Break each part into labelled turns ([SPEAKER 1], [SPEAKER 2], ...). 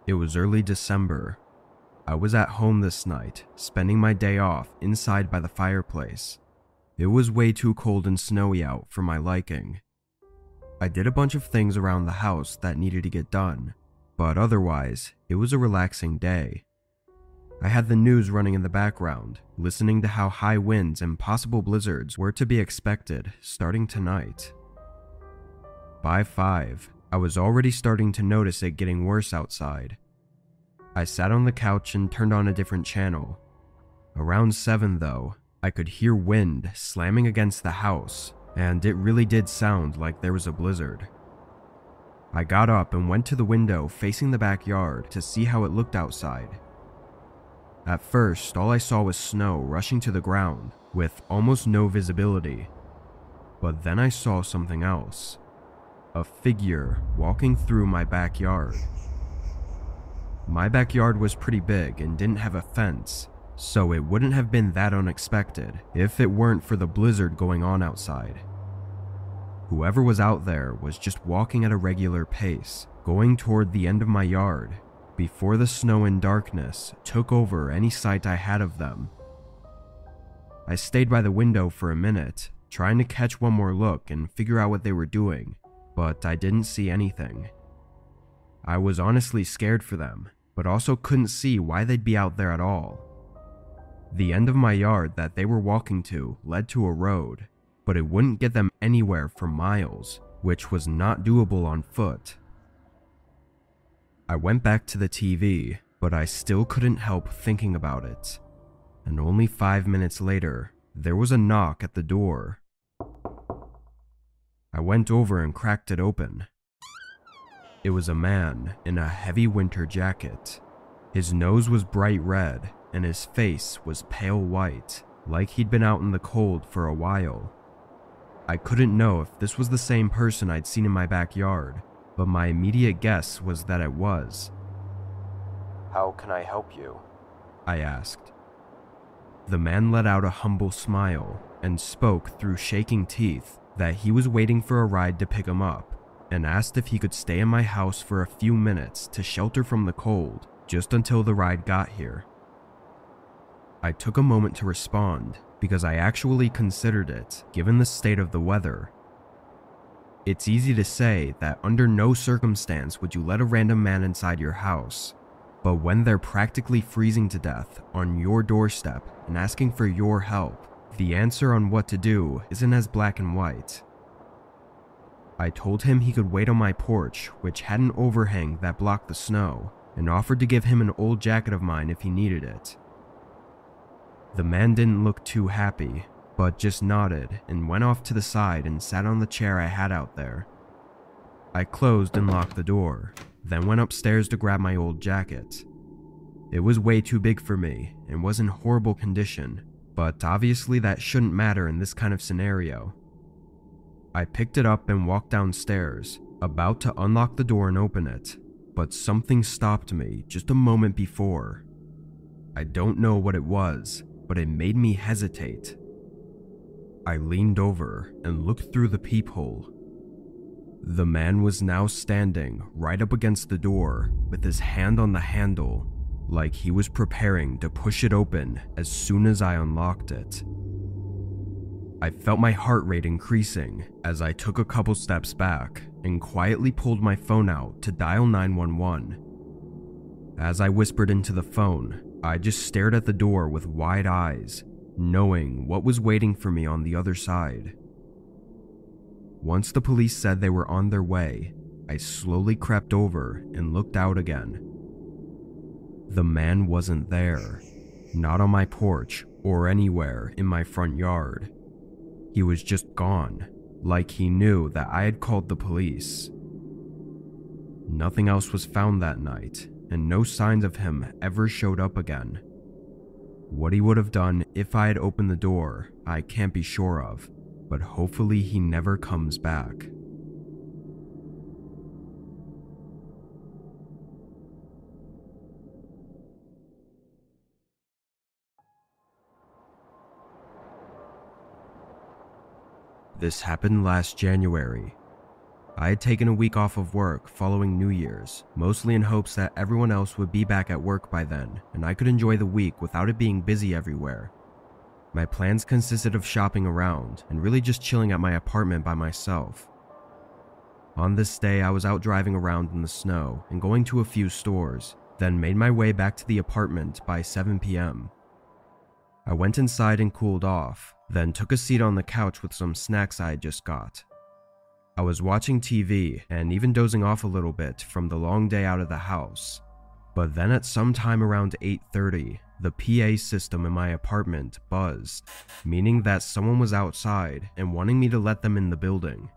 [SPEAKER 1] It was early December. I was at home this night, spending my day off inside by the fireplace. It was way too cold and snowy out for my liking. I did a bunch of things around the house that needed to get done, but otherwise, it was a relaxing day. I had the news running in the background, listening to how high winds and possible blizzards were to be expected starting tonight. By 5, I was already starting to notice it getting worse outside. I sat on the couch and turned on a different channel. Around 7 though, I could hear wind slamming against the house, and it really did sound like there was a blizzard. I got up and went to the window facing the backyard to see how it looked outside. At first, all I saw was snow rushing to the ground with almost no visibility. But then I saw something else. A figure walking through my backyard. My backyard was pretty big and didn't have a fence, so it wouldn't have been that unexpected if it weren't for the blizzard going on outside. Whoever was out there was just walking at a regular pace, going toward the end of my yard, before the snow and darkness took over any sight I had of them. I stayed by the window for a minute, trying to catch one more look and figure out what they were doing, but I didn't see anything. I was honestly scared for them, but also couldn't see why they'd be out there at all. The end of my yard that they were walking to led to a road, but it wouldn't get them anywhere for miles, which was not doable on foot. I went back to the TV, but I still couldn't help thinking about it. And only 5 minutes later, there was a knock at the door. I went over and cracked it open. It was a man in a heavy winter jacket. His nose was bright red, and his face was pale white, like he'd been out in the cold for a while. I couldn't know if this was the same person I'd seen in my backyard, but my immediate guess was that it was. "How can I help you?" I asked. The man let out a humble smile and spoke through shaking teeth that he was waiting for a ride to pick him up, and asked if he could stay in my house for a few minutes to shelter from the cold just until the ride got here. I took a moment to respond because I actually considered it, given the state of the weather. It's easy to say that under no circumstance would you let a random man inside your house, but when they're practically freezing to death on your doorstep and asking for your help, the answer on what to do isn't as black and white. I told him he could wait on my porch, which had an overhang that blocked the snow, and offered to give him an old jacket of mine if he needed it. The man didn't look too happy, but just nodded and went off to the side and sat on the chair I had out there. I closed and locked the door, then went upstairs to grab my old jacket. It was way too big for me and was in horrible condition, but obviously that shouldn't matter in this kind of scenario. I picked it up and walked downstairs, about to unlock the door and open it, but something stopped me just a moment before. I don't know what it was, but it made me hesitate. I leaned over and looked through the peephole. The man was now standing right up against the door with his hand on the handle, like he was preparing to push it open as soon as I unlocked it. I felt my heart rate increasing as I took a couple steps back and quietly pulled my phone out to dial 911. As I whispered into the phone, I just stared at the door with wide eyes, knowing what was waiting for me on the other side. Once the police said they were on their way, I slowly crept over and looked out again. The man wasn't there, not on my porch or anywhere in my front yard. He was just gone, like he knew that I had called the police. Nothing else was found that night, and no signs of him ever showed up again. What he would have done if I had opened the door, I can't be sure of, but hopefully he never comes back. This happened last January. I had taken a week off of work following New Year's, mostly in hopes that everyone else would be back at work by then and I could enjoy the week without it being busy everywhere. My plans consisted of shopping around and really just chilling at my apartment by myself. On this day, I was out driving around in the snow and going to a few stores, then made my way back to the apartment by 7 p.m. I went inside and cooled off, then took a seat on the couch with some snacks I had just got. I was watching TV and even dozing off a little bit from the long day out of the house. But then at some time around 8:30, the PA system in my apartment buzzed, meaning that someone was outside and wanting me to let them in the building.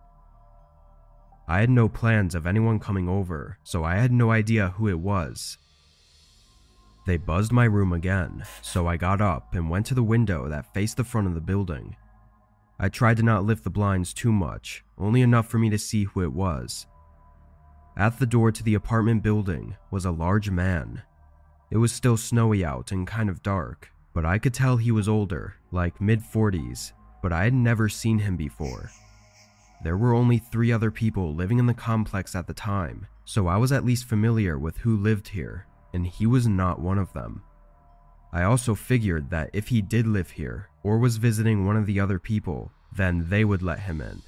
[SPEAKER 1] I had no plans of anyone coming over, so I had no idea who it was. They buzzed my room again, so I got up and went to the window that faced the front of the building. I tried to not lift the blinds too much, only enough for me to see who it was. At the door to the apartment building was a large man. It was still snowy out and kind of dark, but I could tell he was older, like mid-40s, but I had never seen him before. There were only 3 other people living in the complex at the time, so I was at least familiar with who lived here, and he was not one of them. I also figured that if he did live here, or was visiting one of the other people, then they would let him in.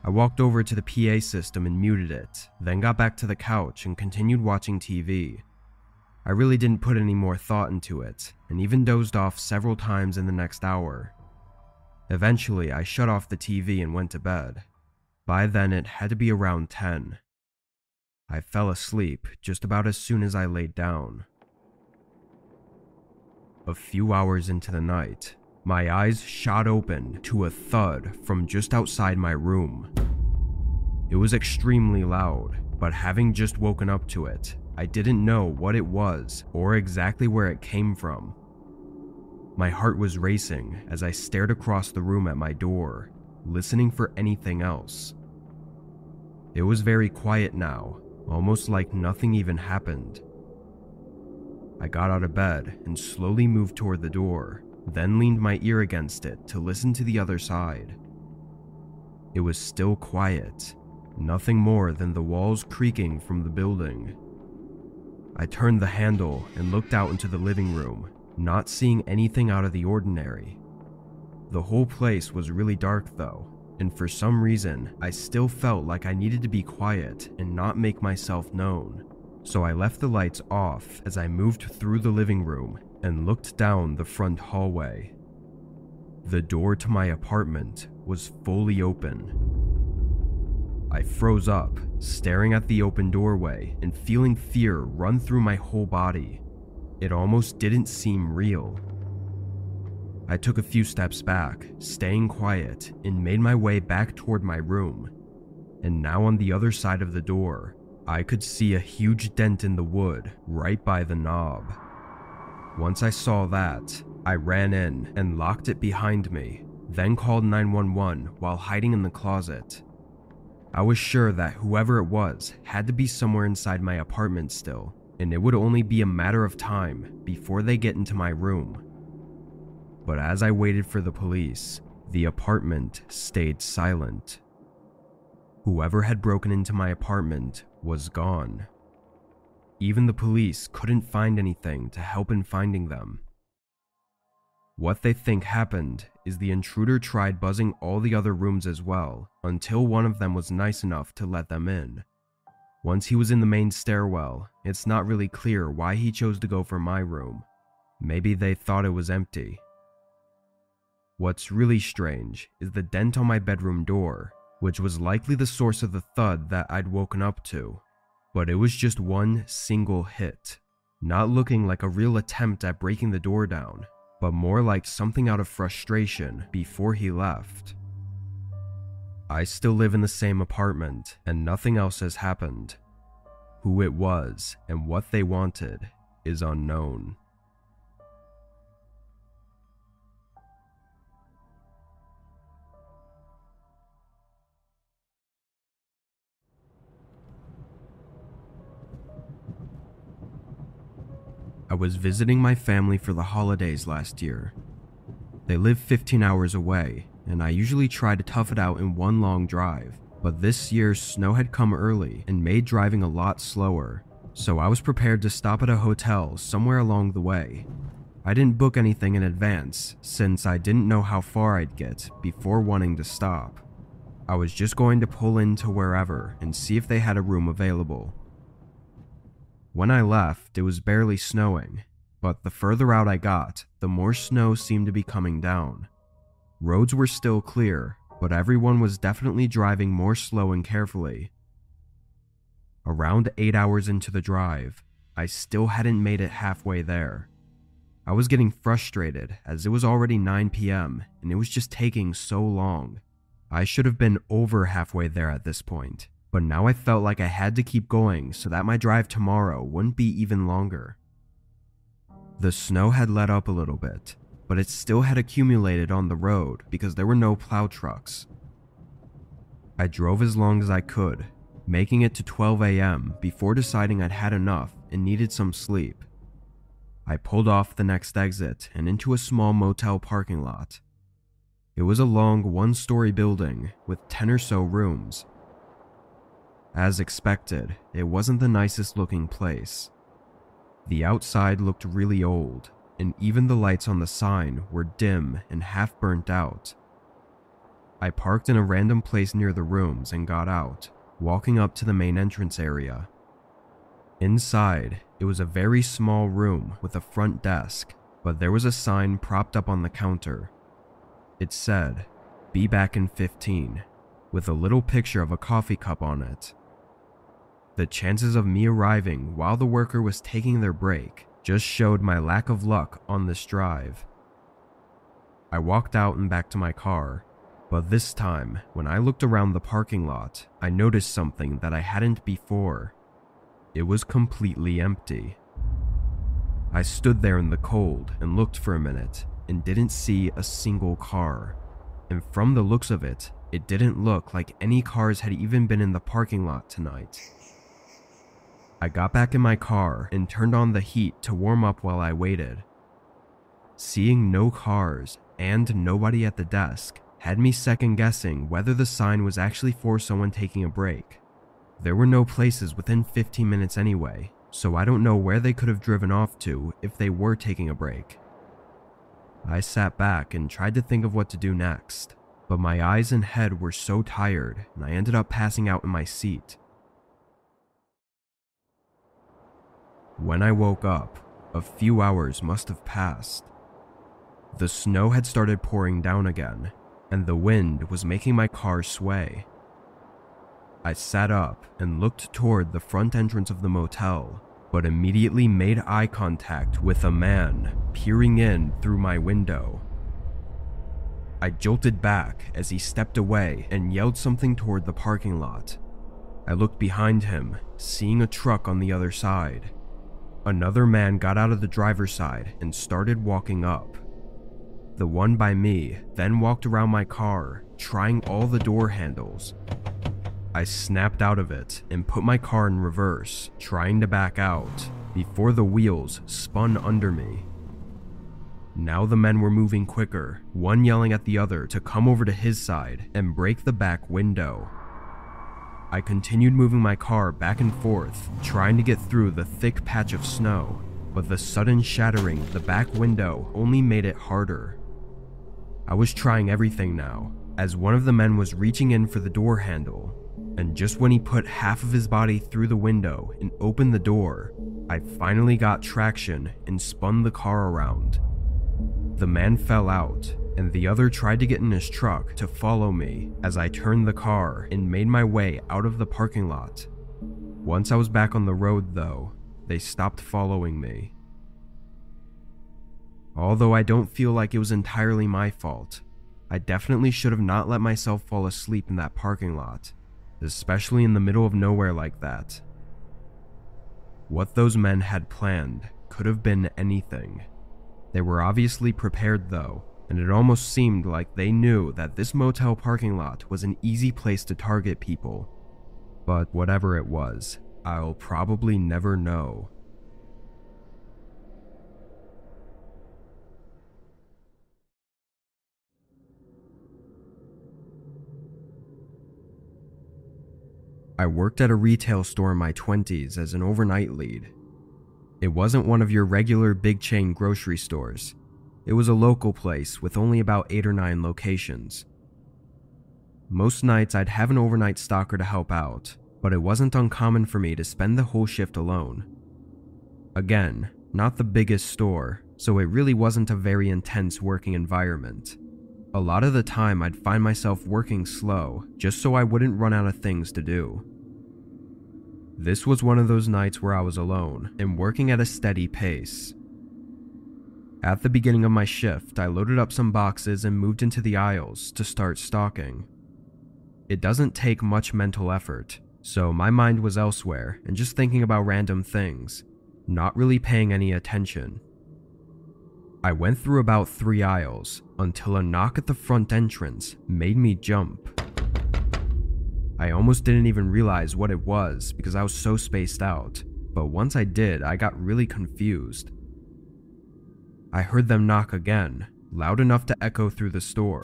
[SPEAKER 1] I walked over to the PA system and muted it, then got back to the couch and continued watching TV. I really didn't put any more thought into it, and even dozed off several times in the next hour. Eventually, I shut off the TV and went to bed. By then, it had to be around 10. I fell asleep just about as soon as I laid down. A few hours into the night, my eyes shot open to a thud from just outside my room. It was extremely loud, but having just woken up to it, I didn't know what it was or exactly where it came from. My heart was racing as I stared across the room at my door, listening for anything else. It was very quiet now, almost like nothing even happened. I got out of bed and slowly moved toward the door, then leaned my ear against it to listen to the other side. It was still quiet, nothing more than the walls creaking from the building. I turned the handle and looked out into the living room, not seeing anything out of the ordinary. The whole place was really dark though, and for some reason, I still felt like I needed to be quiet and not make myself known. So I left the lights off as I moved through the living room and looked down the front hallway. The door to my apartment was fully open. I froze up, staring at the open doorway and feeling fear run through my whole body. It almost didn't seem real. I took a few steps back, staying quiet, and made my way back toward my room. And now on the other side of the door, I could see a huge dent in the wood right by the knob. Once I saw that, I ran in and locked it behind me, then called 911 while hiding in the closet. I was sure that whoever it was had to be somewhere inside my apartment still, and it would only be a matter of time before they get into my room. But as I waited for the police, the apartment stayed silent. Whoever had broken into my apartment was gone. Even the police couldn't find anything to help in finding them. What they think happened is the intruder tried buzzing all the other rooms as well, until one of them was nice enough to let them in. Once he was in the main stairwell, it's not really clear why he chose to go for my room. Maybe they thought it was empty. What's really strange is the dent on my bedroom door, which was likely the source of the thud that I'd woken up to. But it was just one single hit, not looking like a real attempt at breaking the door down, but more like something out of frustration before he left. I still live in the same apartment, and nothing else has happened. Who it was and what they wanted is unknown. I was visiting my family for the holidays last year. They live 15 hours away, and I usually try to tough it out in one long drive, but this year's snow had come early and made driving a lot slower, so I was prepared to stop at a hotel somewhere along the way. I didn't book anything in advance since I didn't know how far I'd get before wanting to stop. I was just going to pull into wherever and see if they had a room available. When I left, it was barely snowing, but the further out I got, the more snow seemed to be coming down. Roads were still clear, but everyone was definitely driving more slow and carefully. Around 8 hours into the drive, I still hadn't made it halfway there. I was getting frustrated as it was already 9 p.m. and it was just taking so long. I should have been over halfway there at this point, but now I felt like I had to keep going so that my drive tomorrow wouldn't be even longer. The snow had let up a little bit, but it still had accumulated on the road because there were no plow trucks. I drove as long as I could, making it to 12 a.m. before deciding I'd had enough and needed some sleep. I pulled off the next exit and into a small motel parking lot. It was a long one-story building with 10 or so rooms. As expected, it wasn't the nicest looking place. The outside looked really old, and even the lights on the sign were dim and half burnt out. I parked in a random place near the rooms and got out, walking up to the main entrance area. Inside, it was a very small room with a front desk, but there was a sign propped up on the counter. It said, "Be back in 15, with a little picture of a coffee cup on it. The chances of me arriving while the worker was taking their break just showed my lack of luck on this drive. I walked out and back to my car, but this time, when I looked around the parking lot, I noticed something that I hadn't before. It was completely empty. I stood there in the cold and looked for a minute and didn't see a single car, and from the looks of it, it didn't look like any cars had even been in the parking lot tonight. I got back in my car and turned on the heat to warm up while I waited. Seeing no cars and nobody at the desk had me second guessing whether the sign was actually for someone taking a break. There were no places within 15 minutes anyway, so I don't know where they could have driven off to if they were taking a break. I sat back and tried to think of what to do next, but my eyes and head were so tired and I ended up passing out in my seat. When I woke up, a few hours must have passed. The snow had started pouring down again, and the wind was making my car sway. I sat up and looked toward the front entrance of the motel, but immediately made eye contact with a man peering in through my window. I jolted back as he stepped away and yelled something toward the parking lot. I looked behind him, seeing a truck on the other side. Another man got out of the driver's side and started walking up. The one by me then walked around my car, trying all the door handles. I snapped out of it and put my car in reverse, trying to back out, before the wheels spun under me. Now the men were moving quicker, one yelling at the other to come over to his side and break the back window. I continued moving my car back and forth, trying to get through the thick patch of snow, but the sudden shattering of the back window only made it harder. I was trying everything now, as one of the men was reaching in for the door handle, and just when he put half of his body through the window and opened the door, I finally got traction and spun the car around. The man fell out, and the other tried to get in his truck to follow me as I turned the car and made my way out of the parking lot. Once I was back on the road though, they stopped following me. Although I don't feel like it was entirely my fault, I definitely should have not let myself fall asleep in that parking lot, especially in the middle of nowhere like that. What those men had planned could have been anything. They were obviously prepared though, and it almost seemed like they knew that this motel parking lot was an easy place to target people. But whatever it was, I'll probably never know. I worked at a retail store in my 20s as an overnight lead. It wasn't one of your regular big chain grocery stores. It was a local place with only about 8 or 9 locations. Most nights I'd have an overnight stalker to help out, but it wasn't uncommon for me to spend the whole shift alone. Again, not the biggest store, so it really wasn't a very intense working environment. A lot of the time I'd find myself working slow, just so I wouldn't run out of things to do. This was one of those nights where I was alone and working at a steady pace. At the beginning of my shift, I loaded up some boxes and moved into the aisles to start stocking. It doesn't take much mental effort, so my mind was elsewhere and just thinking about random things, not really paying any attention. I went through about 3 aisles until a knock at the front entrance made me jump. I almost didn't even realize what it was because I was so spaced out, but once I did, I got really confused. I heard them knock again, loud enough to echo through the store.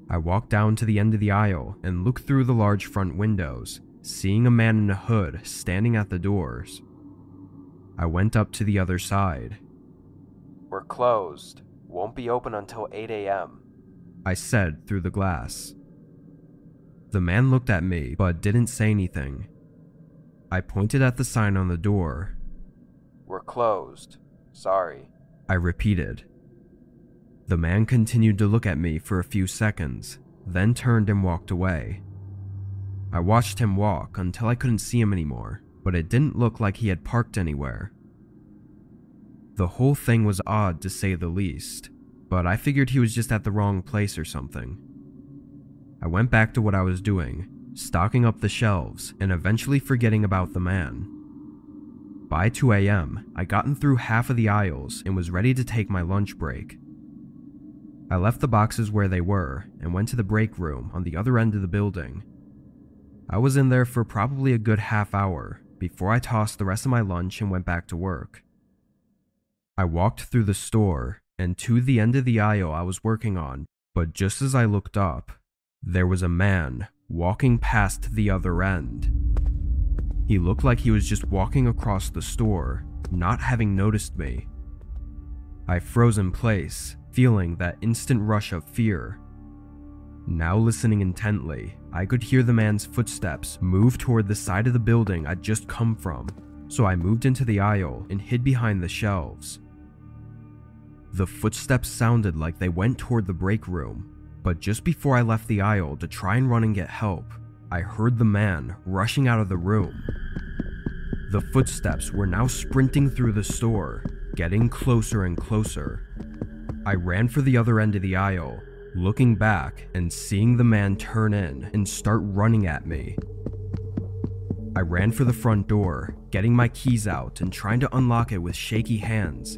[SPEAKER 1] I walked down to the end of the aisle and looked through the large front windows, seeing a man in a hood standing at the doors. I went up to the other side. "We're closed. Won't be open until 8 a.m., I said through the glass. The man looked at me but didn't say anything. I pointed at the sign on the door. "We're closed. Sorry," I repeated. The man continued to look at me for a few seconds, then turned and walked away. I watched him walk until I couldn't see him anymore, but it didn't look like he had parked anywhere. The whole thing was odd to say the least, but I figured he was just at the wrong place or something. I went back to what I was doing, stocking up the shelves and eventually forgetting about the man. By 2 a.m., I'd gotten through half of the aisles and was ready to take my lunch break. I left the boxes where they were and went to the break room on the other end of the building. I was in there for probably a good half hour before I tossed the rest of my lunch and went back to work. I walked through the store and to the end of the aisle I was working on, but just as I looked up, there was a man walking past the other end. He looked like he was just walking across the store, not having noticed me. I froze in place, feeling that instant rush of fear. Now listening intently, I could hear the man's footsteps move toward the side of the building I'd just come from, so I moved into the aisle and hid behind the shelves. The footsteps sounded like they went toward the break room, but just before I left the aisle to try and run and get help, I heard the man rushing out of the room. The footsteps were now sprinting through the store, getting closer and closer. I ran for the other end of the aisle, looking back and seeing the man turn in and start running at me. I ran for the front door, getting my keys out and trying to unlock it with shaky hands.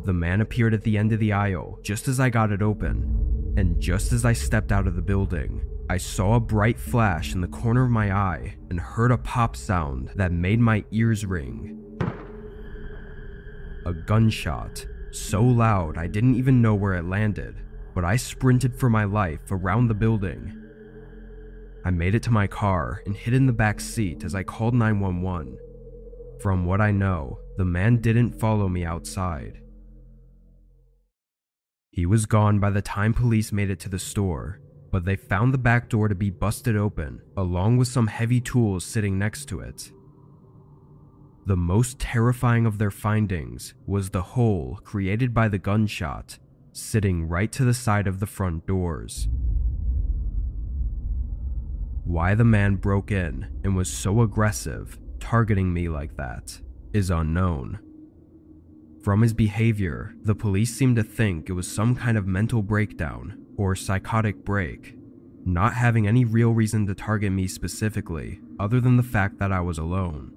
[SPEAKER 1] The man appeared at the end of the aisle just as I got it open, and just as I stepped out of the building, I saw a bright flash in the corner of my eye and heard a pop sound that made my ears ring. A gunshot, so loud I didn't even know where it landed, but I sprinted for my life around the building. I made it to my car and hid in the back seat as I called 911. From what I know, the man didn't follow me outside. He was gone by the time police made it to the store, but they found the back door to be busted open, along with some heavy tools sitting next to it. The most terrifying of their findings was the hole created by the gunshot, sitting right to the side of the front doors. Why the man broke in and was so aggressive, targeting me like that, is unknown. From his behavior, the police seemed to think it was some kind of mental breakdown or psychotic break, not having any real reason to target me specifically other than the fact that I was alone.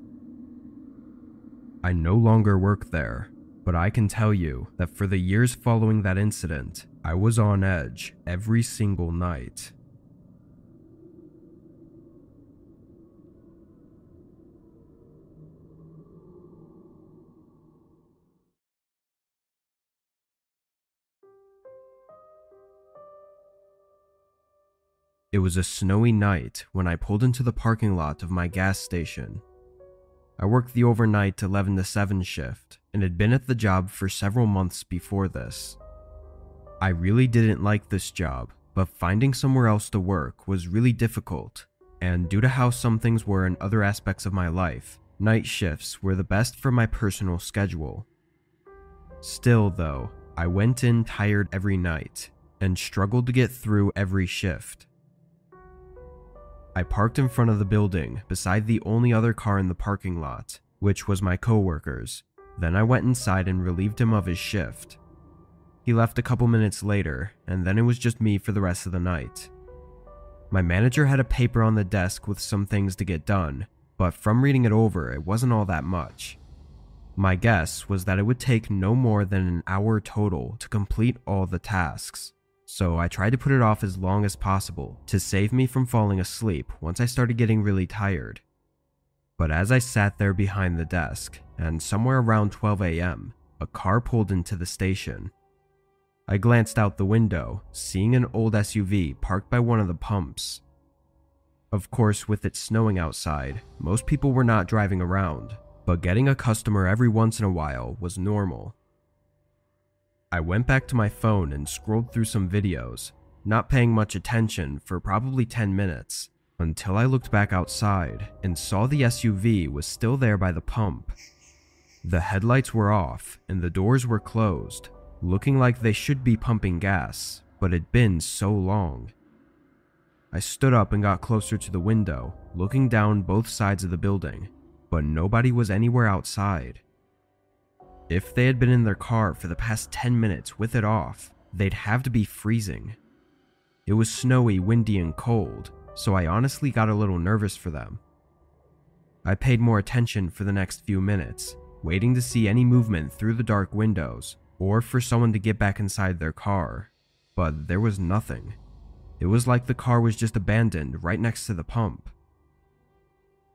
[SPEAKER 1] I no longer work there, but I can tell you that for the years following that incident, I was on edge every single night. It was a snowy night when I pulled into the parking lot of my gas station. I worked the overnight 11 to 7 shift and had been at the job for several months before this. I really didn't like this job, but finding somewhere else to work was really difficult, and due to how some things were in other aspects of my life, night shifts were the best for my personal schedule. Still though, I went in tired every night and struggled to get through every shift. I parked in front of the building beside the only other car in the parking lot, which was my coworker's. Then I went inside and relieved him of his shift. He left a couple minutes later, and then it was just me for the rest of the night. My manager had a paper on the desk with some things to get done, but from reading it over, it wasn't all that much. My guess was that it would take no more than an hour total to complete all the tasks, so I tried to put it off as long as possible to save me from falling asleep once I started getting really tired. But as I sat there behind the desk, and somewhere around 12 a.m., a car pulled into the station. I glanced out the window, seeing an old SUV parked by one of the pumps. Of course, with it snowing outside, most people were not driving around, but getting a customer every once in a while was normal. I went back to my phone and scrolled through some videos, not paying much attention for probably 10 minutes, until I looked back outside and saw the SUV was still there by the pump. The headlights were off and the doors were closed, looking like they should be pumping gas, but it'd been so long. I stood up and got closer to the window, looking down both sides of the building, but nobody was anywhere outside. If they had been in their car for the past 10 minutes with it off, they'd have to be freezing. It was snowy, windy, and cold, so I honestly got a little nervous for them. I paid more attention for the next few minutes, waiting to see any movement through the dark windows, or for someone to get back inside their car, but there was nothing. It was like the car was just abandoned right next to the pump.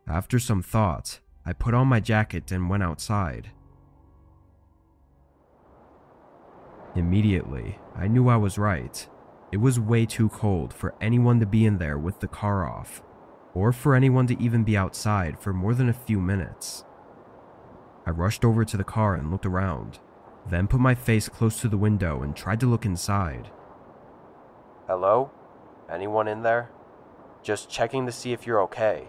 [SPEAKER 1] After some thought, I put on my jacket and went outside. Immediately, I knew I was right. It was way too cold for anyone to be in there with the car off, or for anyone to even be outside for more than a few minutes. I rushed over to the car and looked around, then put my face close to the window and tried to look inside. "Hello? Anyone in there? Just checking to see if you're okay,"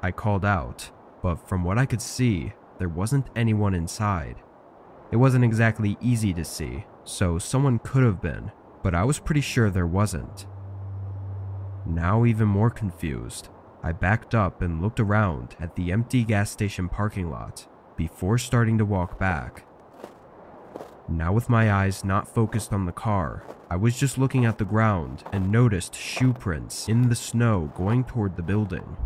[SPEAKER 1] I called out, but from what I could see, there wasn't anyone inside. It wasn't exactly easy to see, so someone could have been, but I was pretty sure there wasn't. Now even more confused, I backed up and looked around at the empty gas station parking lot before starting to walk back. Now with my eyes not focused on the car, I was just looking at the ground and noticed shoe prints in the snow going toward the building.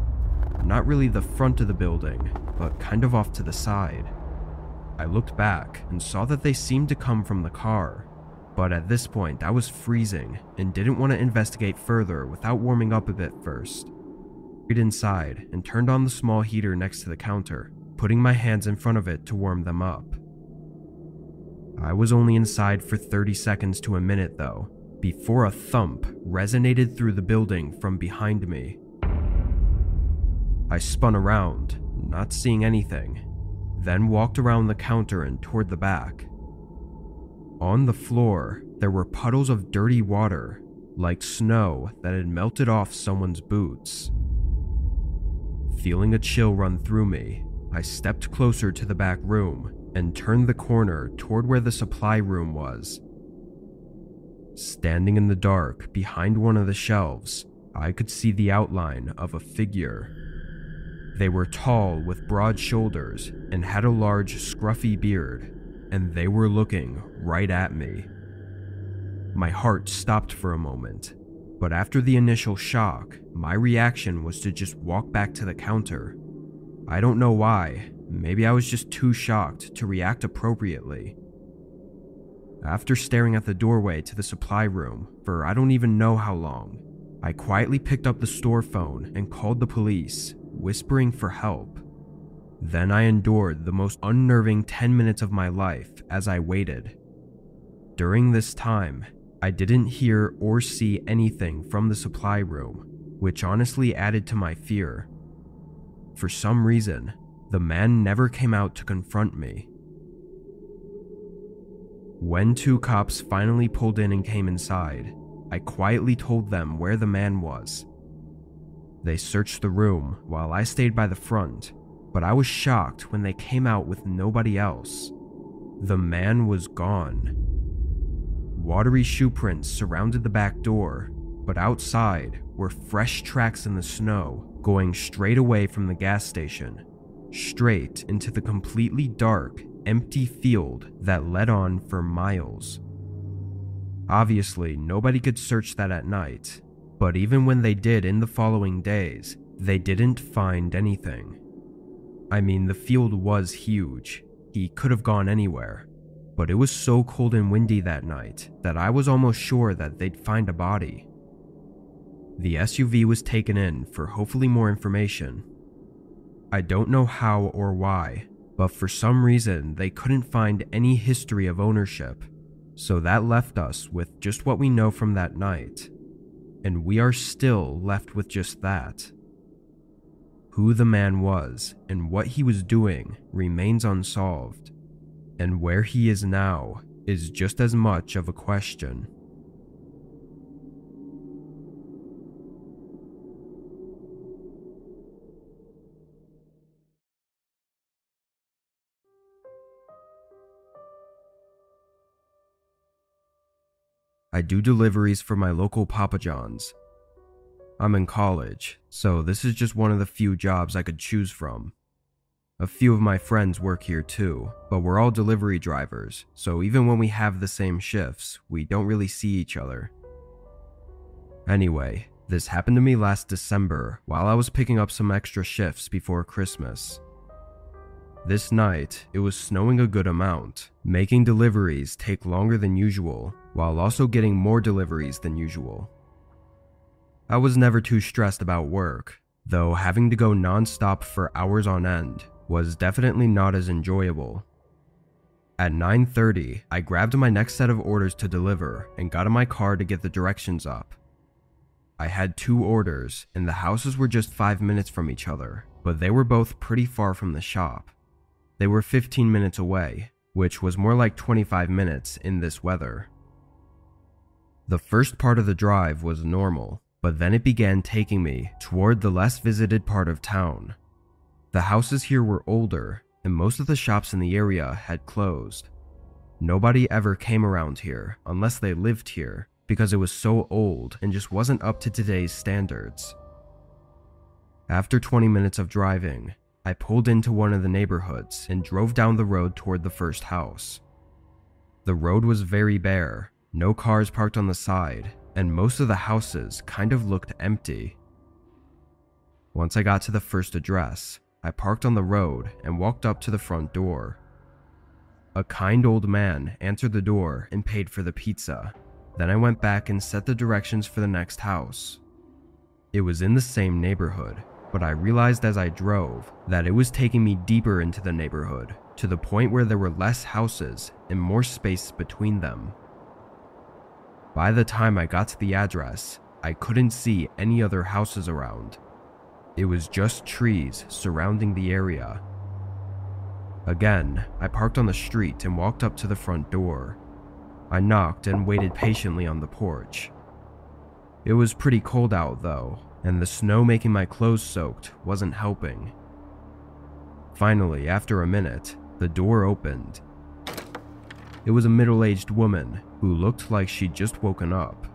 [SPEAKER 1] Not really the front of the building, but kind of off to the side. I looked back and saw that they seemed to come from the car, but at this point I was freezing and didn't want to investigate further without warming up a bit first. I went inside and turned on the small heater next to the counter, putting my hands in front of it to warm them up. I was only inside for 30 seconds to a minute though, before a thump resonated through the building from behind me. I spun around, not seeing anything, then walked around the counter and toward the back. On the floor, there were puddles of dirty water, like snow that had melted off someone's boots. Feeling a chill run through me, I stepped closer to the back room and turned the corner toward where the supply room was. Standing in the dark behind one of the shelves, I could see the outline of a figure. They were tall with broad shoulders and had a large scruffy beard, and they were looking right at me. My heart stopped for a moment, but after the initial shock, my reaction was to just walk back to the counter. I don't know why, maybe I was just too shocked to react appropriately. After staring at the doorway to the supply room for I don't even know how long, I quietly picked up the store phone and called the police, whispering for help. Then I endured the most unnerving 10 minutes of my life as I waited. During this time, I didn't hear or see anything from the supply room, which honestly added to my fear. For some reason, the man never came out to confront me. When 2 cops finally pulled in and came inside, I quietly told them where the man was. They searched the room while I stayed by the front, but I was shocked when they came out with nobody else. The man was gone. Watery shoe prints surrounded the back door, but outside were fresh tracks in the snow going straight away from the gas station, straight into the completely dark, empty field that led on for miles. Obviously, nobody could search that at night, but even when they did in the following days, they didn't find anything. I mean, the field was huge. He could have gone anywhere, but it was so cold and windy that night that I was almost sure that they'd find a body. The SUV was taken in for hopefully more information. I don't know how or why, but for some reason they couldn't find any history of ownership, so that left us with just what we know from that night, and we are still left with just that. Who the man was and what he was doing remains unsolved, and where he is now is just as much of a question. I do deliveries for my local Papa John's. I'm in college, so this is just one of the few jobs I could choose from. A few of my friends work here too, but we're all delivery drivers, so even when we have the same shifts, we don't really see each other. Anyway, this happened to me last December while I was picking up some extra shifts before Christmas. This night, it was snowing a good amount, making deliveries take longer than usual, while also getting more deliveries than usual. I was never too stressed about work, though having to go non-stop for hours on end was definitely not as enjoyable. At 9:30, I grabbed my next set of orders to deliver and got in my car to get the directions up. I had 2 orders, and the houses were just 5 minutes from each other, but they were both pretty far from the shop. They were 15 minutes away, which was more like 25 minutes in this weather. The first part of the drive was normal, but then it began taking me toward the less visited part of town. The houses here were older, and most of the shops in the area had closed. Nobody ever came around here unless they lived here, because it was so old and just wasn't up to today's standards. After 20 minutes of driving, I pulled into one of the neighborhoods and drove down the road toward the first house. The road was very bare, no cars parked on the side, and most of the houses kind of looked empty. Once I got to the first address, I parked on the road and walked up to the front door. A kind old man answered the door and paid for the pizza. Then I went back and set the directions for the next house. It was in the same neighborhood, but I realized as I drove that it was taking me deeper into the neighborhood, to the point where there were less houses and more space between them. By the time I got to the address, I couldn't see any other houses around. It was just trees surrounding the area. Again, I parked on the street and walked up to the front door. I knocked and waited patiently on the porch. It was pretty cold out though, and the snow making my clothes soaked wasn't helping. Finally, after a minute, the door opened. It was a middle-aged woman who looked like she'd just woken up.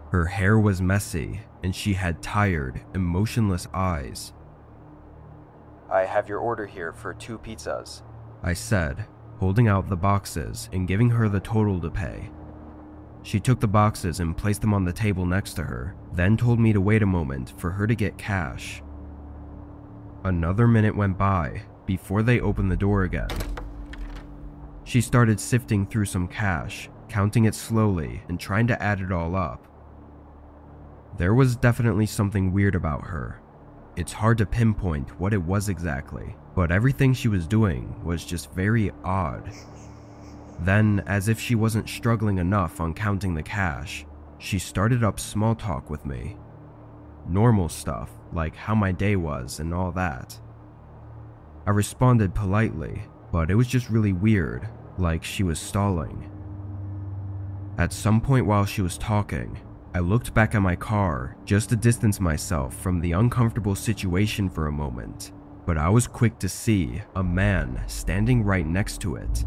[SPEAKER 1] Her hair was messy, and she had tired, emotionless eyes. "I have your order here for 2 pizzas," I said, holding out the boxes and giving her the total to pay. She took the boxes and placed them on the table next to her, then told me to wait a moment for her to get cash. Another minute went by before they opened the door again. She started sifting through some cash, counting it slowly and trying to add it all up. There was definitely something weird about her. It's hard to pinpoint what it was exactly, but everything she was doing was just very odd. Then, as if she wasn't struggling enough on counting the cash, she started up small talk with me. normal stuff like how my day was and all that. I responded politely, but it was just really weird, like she was stalling. At some point while she was talking, I looked back at my car just to distance myself from the uncomfortable situation for a moment, but I was quick to see a man standing right next to it.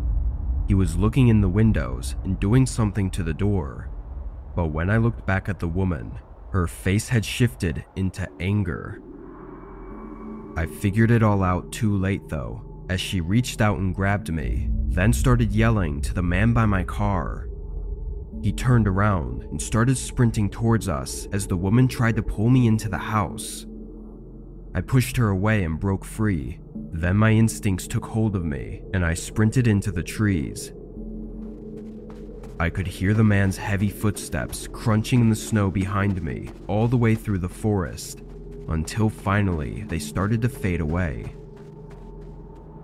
[SPEAKER 1] He was looking in the windows and doing something to the door, but when I looked back at the woman, her face had shifted into anger. I figured it all out too late though, as she reached out and grabbed me, then started yelling to the man by my car. He turned around and started sprinting towards us as the woman tried to pull me into the house. I pushed her away and broke free. Then my instincts took hold of me and I sprinted into the trees. I could hear the man's heavy footsteps crunching in the snow behind me all the way through the forest, until finally they started to fade away.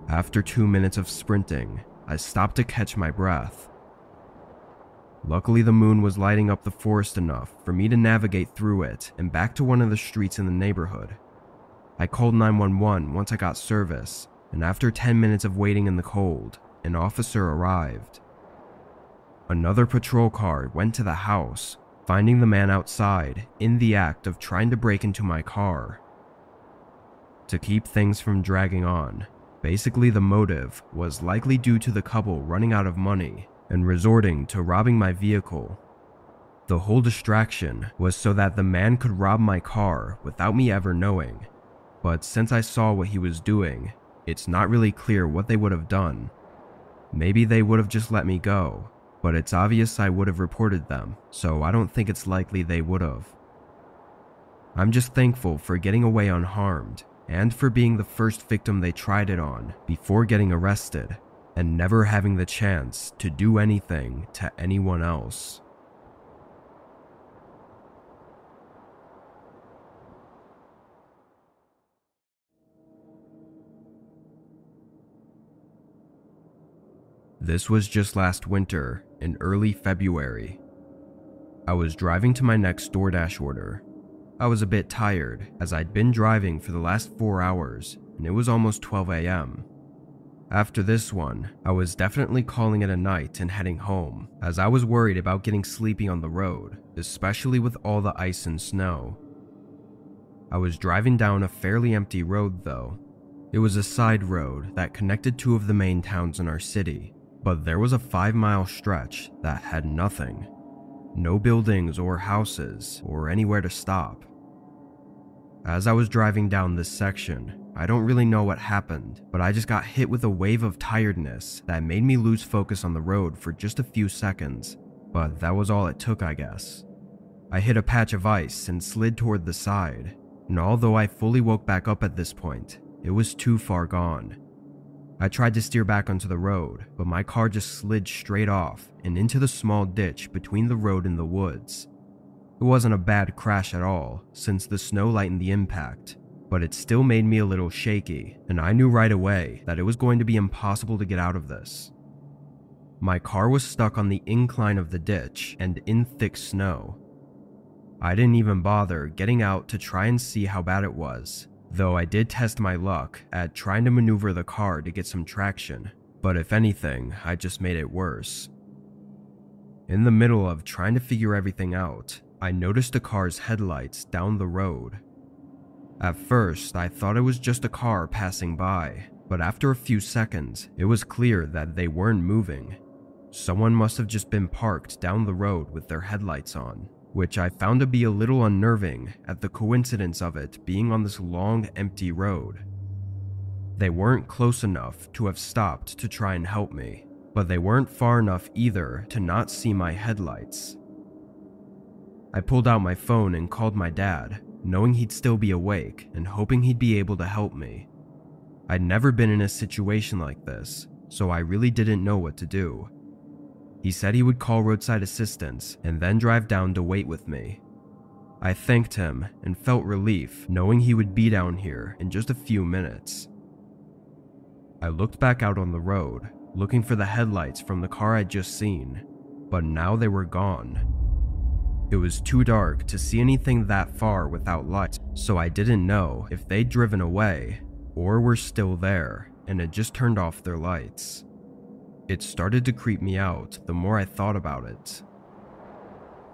[SPEAKER 1] After 2 minutes of sprinting, I stopped to catch my breath. Luckily, the moon was lighting up the forest enough for me to navigate through it and back to one of the streets in the neighborhood. I called 911 once I got service, and after 10 minutes of waiting in the cold, an officer arrived. Another patrol car went to the house, finding the man outside in the act of trying to break into my car. To keep things from dragging on, basically the motive was likely due to the couple running out of money and resorting to robbing my vehicle. The whole distraction was so that the man could rob my car without me ever knowing, but since I saw what he was doing, it's not really clear what they would have done. Maybe they would have just let me go, but it's obvious I would have reported them, so I don't think it's likely they would have. I'm just thankful for getting away unharmed, and for being the first victim they tried it on before getting arrested, and never having the chance to do anything to anyone else. This was just last winter, in early February. I was driving to my next DoorDash order. I was a bit tired, as I'd been driving for the last 4 hours, and it was almost 12 a.m. After this one, I was definitely calling it a night and heading home, as I was worried about getting sleepy on the road, especially with all the ice and snow. I was driving down a fairly empty road though. It was a side road that connected two of the main towns in our city, but there was a 5-mile stretch that had nothing. No buildings or houses or anywhere to stop. As I was driving down this section, I don't really know what happened, but I just got hit with a wave of tiredness that made me lose focus on the road for just a few seconds, but that was all it took, I guess. I hit a patch of ice and slid toward the side, and although I fully woke back up at this point, it was too far gone. I tried to steer back onto the road, but my car just slid straight off and into the small ditch between the road and the woods. It wasn't a bad crash at all, since the snow lightened the impact, but it still made me a little shaky, and I knew right away that it was going to be impossible to get out of this. My car was stuck on the incline of the ditch and in thick snow. I didn't even bother getting out to try and see how bad it was, though I did test my luck at trying to maneuver the car to get some traction, but if anything, I just made it worse. In the middle of trying to figure everything out, I noticed a car's headlights down the road. At first, I thought it was just a car passing by, but after a few seconds, it was clear that they weren't moving. Someone must have just been parked down the road with their headlights on, which I found to be a little unnerving at the coincidence of it being on this long, empty road. They weren't close enough to have stopped to try and help me, but they weren't far enough either to not see my headlights. I pulled out my phone and called my dad, knowing he'd still be awake and hoping he'd be able to help me. I'd never been in a situation like this, so I really didn't know what to do. He said he would call roadside assistance and then drive down to wait with me. I thanked him and felt relief knowing he would be down here in just a few minutes. I looked back out on the road, looking for the headlights from the car I'd just seen, but now they were gone. It was too dark to see anything that far without light, so I didn't know if they'd driven away or were still there and had just turned off their lights. It started to creep me out the more I thought about it.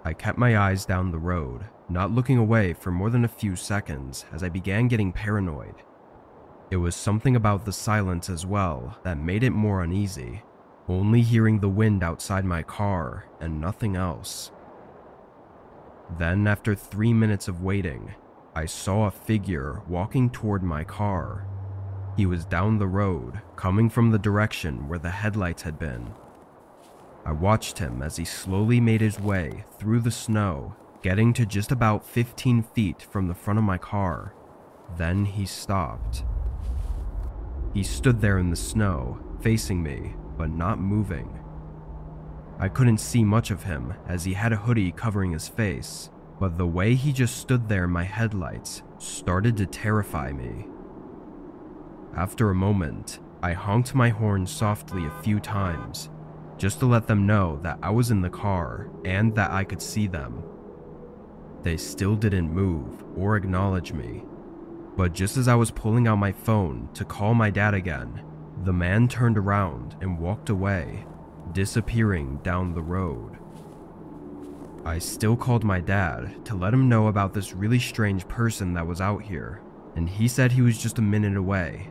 [SPEAKER 1] I kept my eyes down the road, not looking away for more than a few seconds as I began getting paranoid. It was something about the silence as well that made it more uneasy, only hearing the wind outside my car and nothing else. Then, after 3 minutes of waiting, I saw a figure walking toward my car. He was down the road, coming from the direction where the headlights had been. I watched him as he slowly made his way through the snow, getting to just about 15 feet from the front of my car. Then he stopped. He stood there in the snow, facing me, but not moving. I couldn't see much of him as he had a hoodie covering his face, but the way he just stood there in my headlights started to terrify me. After a moment, I honked my horn softly a few times, just to let them know that I was in the car and that I could see them. They still didn't move or acknowledge me, but just as I was pulling out my phone to call my dad again, the man turned around and walked away, disappearing down the road. I still called my dad to let him know about this really strange person that was out here, and he said he was just a minute away.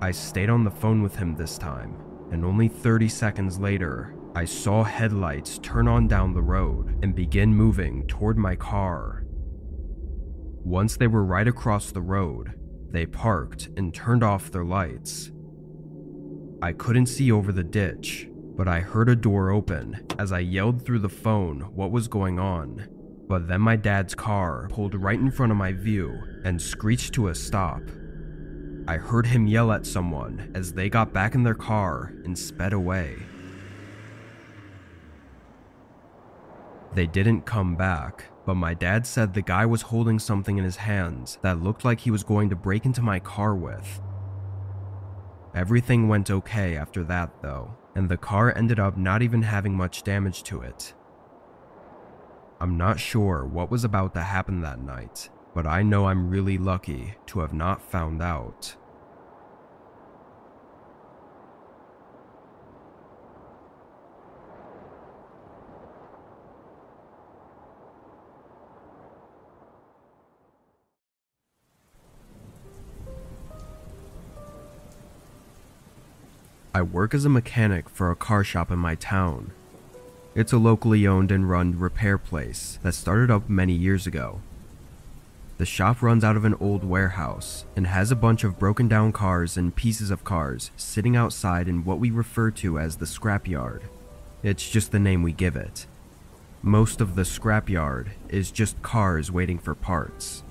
[SPEAKER 1] I stayed on the phone with him this time, and only 30 seconds later, I saw headlights turn on down the road and begin moving toward my car. Once they were right across the road, they parked and turned off their lights. I couldn't see over the ditch, but I heard a door open as I yelled through the phone what was going on. But then my dad's car pulled right in front of my view and screeched to a stop. I heard him yell at someone as they got back in their car and sped away. They didn't come back, but my dad said the guy was holding something in his hands that looked like he was going to break into my car with. Everything went okay after that though, and the car ended up not even having much damage to it. I'm not sure what was about to happen that night, but I know I'm really lucky to have not found out. I work as a mechanic for a car shop in my town. It's a locally owned and run repair place that started up many years ago. The shop runs out of an old warehouse and has a bunch of broken down cars and pieces of cars sitting outside in what we refer to as the scrapyard. It's just the name we give it. Most of the scrapyard is just cars waiting for parts.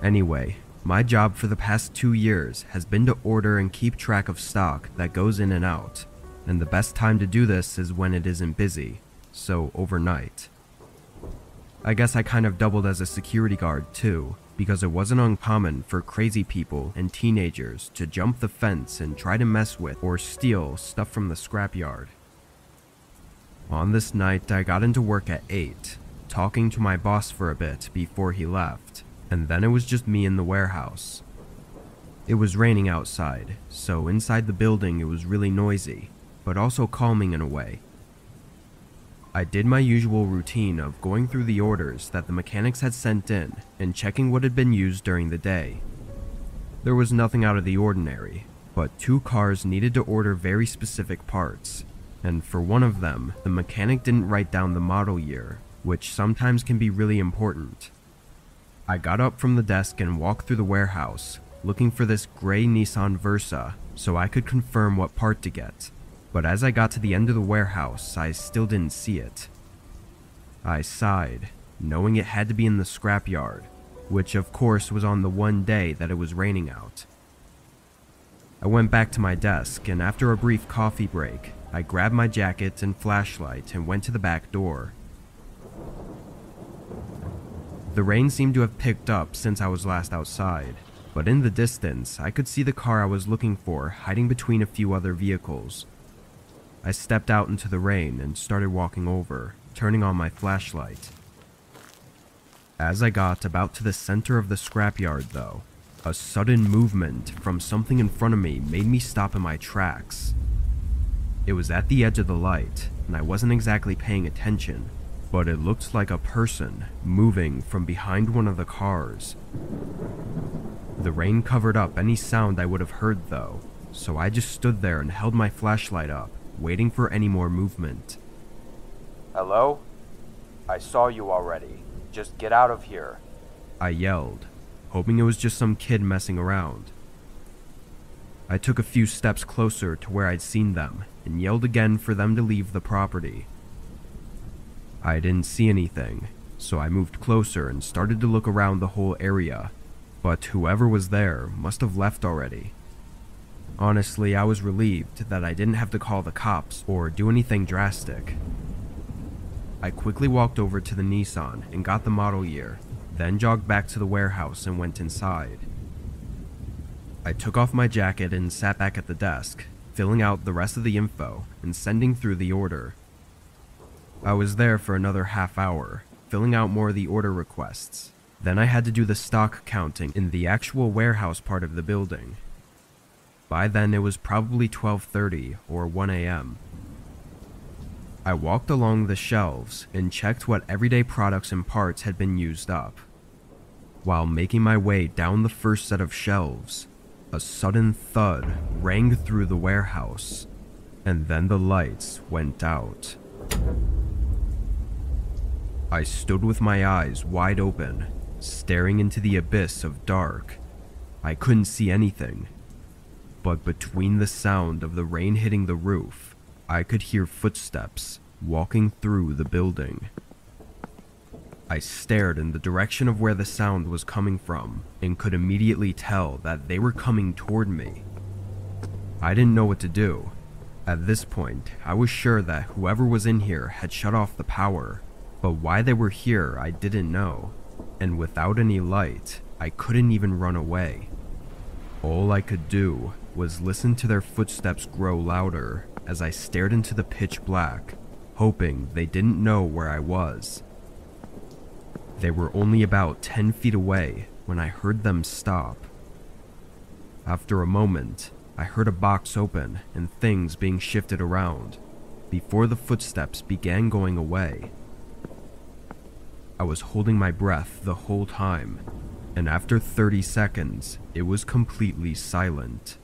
[SPEAKER 1] Anyway, my job for the past 2 years has been to order and keep track of stock that goes in and out, and the best time to do this is when it isn't busy, so overnight. I guess I kind of doubled as a security guard too, because it wasn't uncommon for crazy people and teenagers to jump the fence and try to mess with or steal stuff from the scrapyard. On this night, I got into work at 8, talking to my boss for a bit before he left, and then it was just me in the warehouse. It was raining outside, so inside the building it was really noisy, but also calming in a way. I did my usual routine of going through the orders that the mechanics had sent in and checking what had been used during the day. There was nothing out of the ordinary, but 2 cars needed to order very specific parts, and for one of them, the mechanic didn't write down the model year, which sometimes can be really important. I got up from the desk and walked through the warehouse, looking for this gray Nissan Versa so I could confirm what part to get, but as I got to the end of the warehouse, I still didn't see it. I sighed, knowing it had to be in the scrapyard, which of course was on the one day that it was raining out. I went back to my desk, and after a brief coffee break, I grabbed my jacket and flashlight and went to the back door. The rain seemed to have picked up since I was last outside, but in the distance, I could see the car I was looking for hiding between a few other vehicles. I stepped out into the rain and started walking over, turning on my flashlight. As I got about to the center of the scrapyard though, a sudden movement from something in front of me made me stop in my tracks. It was at the edge of the light, and I wasn't exactly paying attention, but it looked like a person moving from behind one of the cars. The rain covered up any sound I would have heard though, so I just stood there and held my flashlight up, waiting for any more movement.
[SPEAKER 2] "Hello? I saw you already. Just get out of here,"
[SPEAKER 1] I yelled, hoping it was just some kid messing around. I took a few steps closer to where I'd seen them and yelled again for them to leave the property. I didn't see anything, so I moved closer and started to look around the whole area, but whoever was there must have left already. Honestly, I was relieved that I didn't have to call the cops or do anything drastic. I quickly walked over to the Nissan and got the model year, then jogged back to the warehouse and went inside. I took off my jacket and sat back at the desk, filling out the rest of the info and sending through the order. I was there for another half hour, filling out more of the order requests. Then I had to do the stock counting in the actual warehouse part of the building. By then it was probably 12:30 or 1 a.m. I walked along the shelves and checked what everyday products and parts had been used up. While making my way down the first set of shelves, a sudden thud rang through the warehouse, and then the lights went out. I stood with my eyes wide open, staring into the abyss of dark. I couldn't see anything, but between the sound of the rain hitting the roof, I could hear footsteps walking through the building. I stared in the direction of where the sound was coming from and could immediately tell that they were coming toward me. I didn't know what to do. At this point, I was sure that whoever was in here had shut off the power, but why they were here I didn't know, and without any light, I couldn't even run away. All I could do was listen to their footsteps grow louder as I stared into the pitch black, hoping they didn't know where I was. They were only about 10 feet away when I heard them stop. After a moment, I heard a box open and things being shifted around before the footsteps began going away. I was holding my breath the whole time, and after 30 seconds, it was completely silent.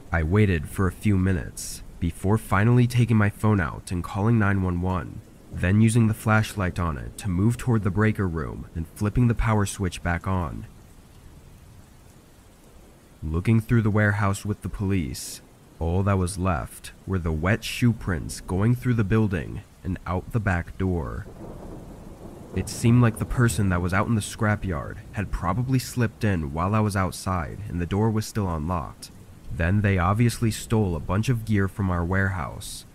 [SPEAKER 1] I waited for a few minutes before finally taking my phone out and calling 911, then using the flashlight on it to move toward the breaker room and flipping the power switch back on. Looking through the warehouse with the police, all that was left were the wet shoe prints going through the building and out the back door. It seemed like the person that was out in the scrapyard had probably slipped in while I was outside and the door was still unlocked. Then they obviously stole a bunch of gear from our warehouse.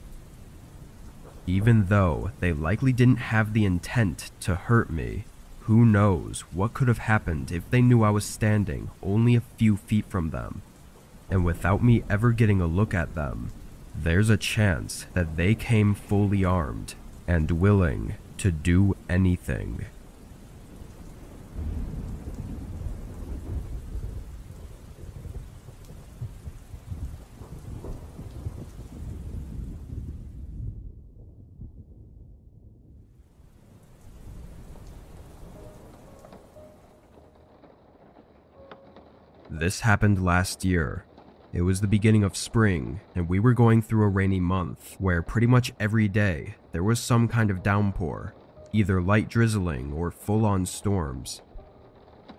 [SPEAKER 1] Even though they likely didn't have the intent to hurt me, who knows what could have happened if they knew I was standing only a few feet from them. And without me ever getting a look at them, there's a chance that they came fully armed and willing to do anything. This happened last year. It was the beginning of spring, and we were going through a rainy month where pretty much every day there was some kind of downpour, either light drizzling or full-on storms.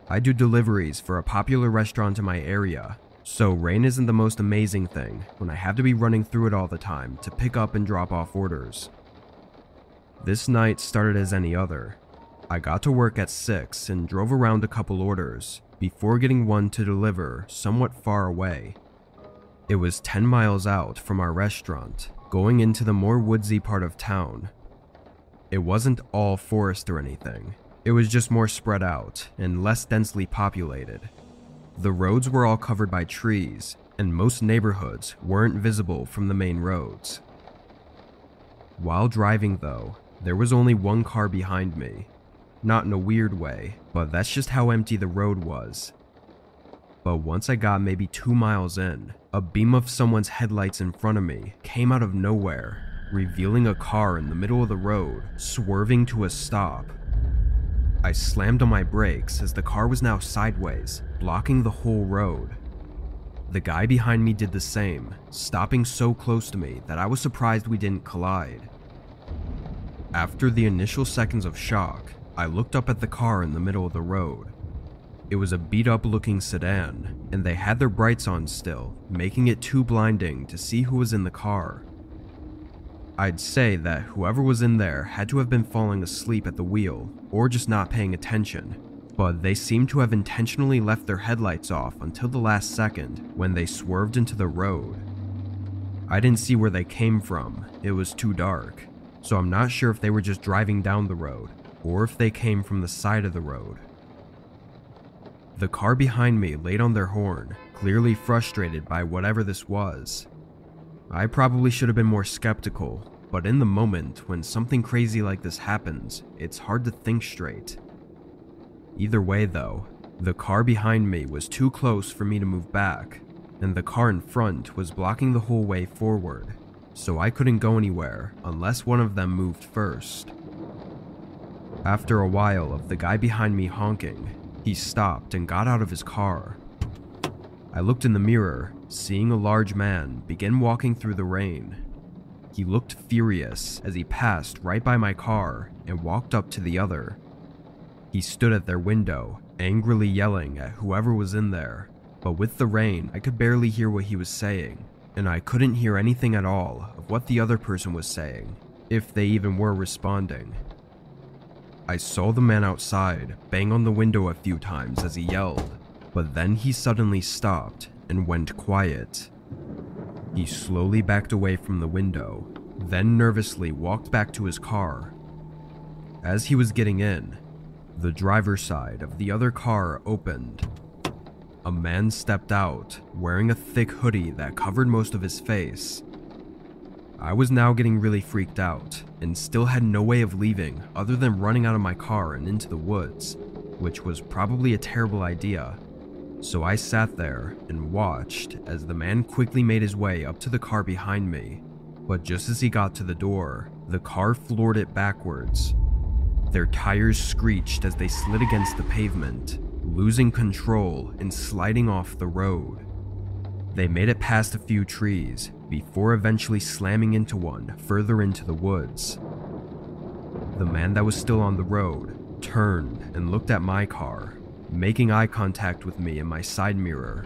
[SPEAKER 1] I do deliveries for a popular restaurant in my area, so rain isn't the most amazing thing when I have to be running through it all the time to pick up and drop off orders. This night started as any other. I got to work at 6 and drove around a couple orders before getting one to deliver somewhat far away. It was 10 miles out from our restaurant, going into the more woodsy part of town. It wasn't all forest or anything. It was just more spread out and less densely populated. The roads were all covered by trees, and most neighborhoods weren't visible from the main roads. While driving though, there was only one car behind me. Not in a weird way, but that's just how empty the road was. But once I got maybe 2 miles in, a beam of someone's headlights in front of me came out of nowhere, revealing a car in the middle of the road, swerving to a stop. I slammed on my brakes as the car was now sideways, blocking the whole road. The guy behind me did the same, stopping so close to me that I was surprised we didn't collide. After the initial seconds of shock, I looked up at the car in the middle of the road. It was a beat-up looking sedan, and they had their brights on still, making it too blinding to see who was in the car. I'd say that whoever was in there had to have been falling asleep at the wheel, or just not paying attention, but they seemed to have intentionally left their headlights off until the last second when they swerved into the road. I didn't see where they came from, it was too dark, so I'm not sure if they were just driving down the road, or if they came from the side of the road. The car behind me laid on their horn, clearly frustrated by whatever this was. I probably should have been more skeptical, but in the moment when something crazy like this happens, it's hard to think straight. Either way though, the car behind me was too close for me to move back, and the car in front was blocking the whole way forward, so I couldn't go anywhere unless one of them moved first. After a while of the guy behind me honking, he stopped and got out of his car. I looked in the mirror, seeing a large man begin walking through the rain. He looked furious as he passed right by my car and walked up to the other. He stood at their window, angrily yelling at whoever was in there, but with the rain, I could barely hear what he was saying, and I couldn't hear anything at all of what the other person was saying, if they even were responding. I saw the man outside bang on the window a few times as he yelled, but then he suddenly stopped and went quiet. He slowly backed away from the window, then nervously walked back to his car. As he was getting in, the driver's side of the other car opened. A man stepped out, wearing a thick hoodie that covered most of his face. I was now getting really freaked out, and still had no way of leaving other than running out of my car and into the woods, which was probably a terrible idea. So I sat there and watched as the man quickly made his way up to the car behind me, but just as he got to the door, the car floored it backwards. Their tires screeched as they slid against the pavement, losing control and sliding off the road. They made it past a few trees before eventually slamming into one further into the woods. The man that was still on the road turned and looked at my car, making eye contact with me in my side mirror.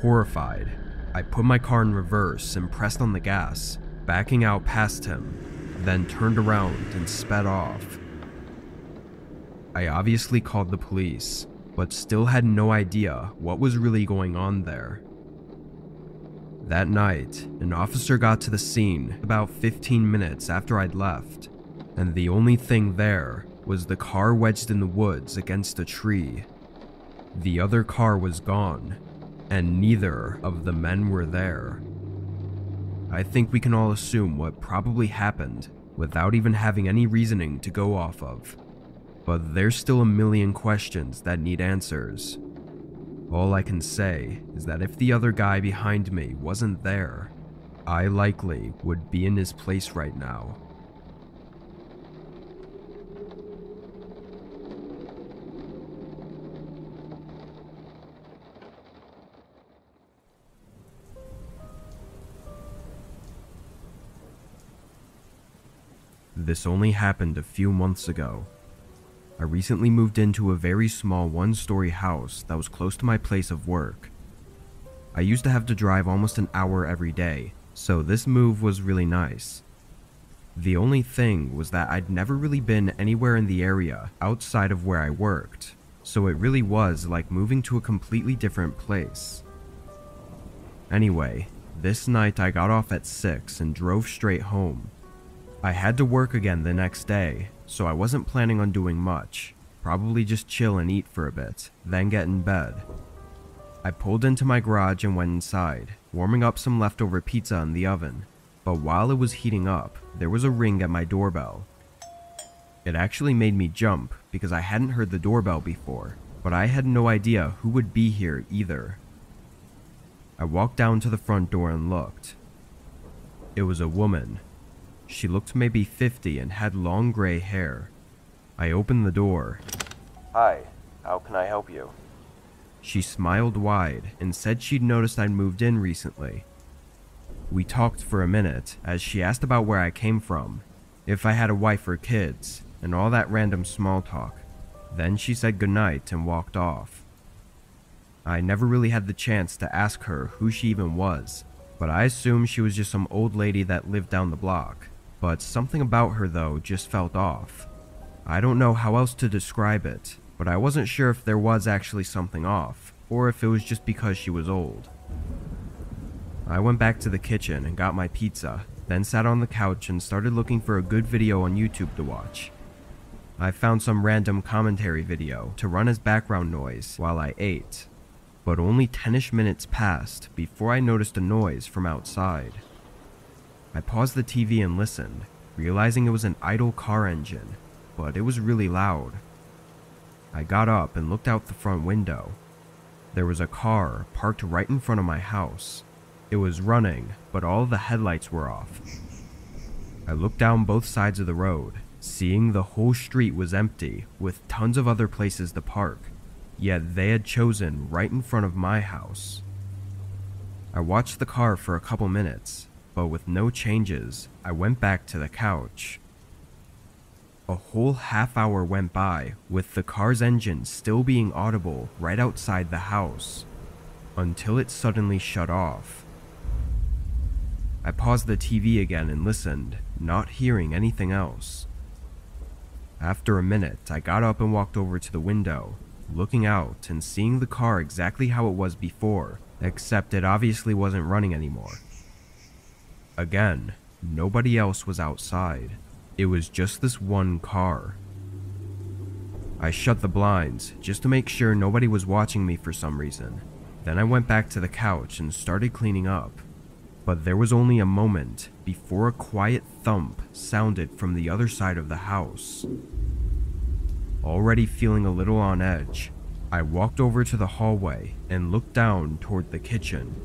[SPEAKER 1] Horrified, I put my car in reverse and pressed on the gas, backing out past him, then turned around and sped off. I obviously called the police, but still had no idea what was really going on there. That night, an officer got to the scene about 15 minutes after I'd left, and the only thing there was the car wedged in the woods against a tree. The other car was gone, and neither of the men were there. I think we can all assume what probably happened without even having any reasoning to go off of. But there's still a million questions that need answers. All I can say is that if the other guy behind me wasn't there, I likely would be in his place right now. This only happened a few months ago. I recently moved into a very small one-story house that was close to my place of work. I used to have to drive almost an hour every day, so this move was really nice. The only thing was that I'd never really been anywhere in the area outside of where I worked, so it really was like moving to a completely different place. Anyway, this night I got off at 6 and drove straight home. I had to work again the next day, so I wasn't planning on doing much, probably just chill and eat for a bit, then get in bed. I pulled into my garage and went inside, warming up some leftover pizza in the oven. but while it was heating up, there was a ring at my doorbell. It actually made me jump because I hadn't heard the doorbell before, but I had no idea who would be here either. I walked down to the front door and looked. It was a woman. She looked maybe 50 and had long gray hair. I opened the door.
[SPEAKER 2] Hi, how can I help you?
[SPEAKER 1] She smiled wide and said she'd noticed I'd moved in recently. We talked for a minute as she asked about where I came from, if I had a wife or kids, and all that random small talk. Then she said goodnight and walked off. I never really had the chance to ask her who she even was, but I assumed she was just some old lady that lived down the block. But something about her though just felt off. I don't know how else to describe it, but I wasn't sure if there was actually something off, or if it was just because she was old. I went back to the kitchen and got my pizza, then sat on the couch and started looking for a good video on YouTube to watch. I found some random commentary video to run as background noise while I ate, but only 10-ish minutes passed before I noticed a noise from outside. I paused the TV and listened, realizing it was an idle car engine, but it was really loud. I got up and looked out the front window. There was a car parked right in front of my house. It was running, but all of the headlights were off. I looked down both sides of the road, seeing the whole street was empty with tons of other places to park, yet they had chosen right in front of my house. I watched the car for a couple minutes, but with no changes, I went back to the couch. A whole half hour went by with the car's engine still being audible right outside the house, until it suddenly shut off. I paused the TV again and listened, not hearing anything else. After a minute, I got up and walked over to the window, looking out and seeing the car exactly how it was before, except it obviously wasn't running anymore. Again, nobody else was outside. It was just this one car. I shut the blinds just to make sure nobody was watching me for some reason. Then I went back to the couch and started cleaning up. But there was only a moment before a quiet thump sounded from the other side of the house. Already feeling a little on edge, I walked over to the hallway and looked down toward the kitchen.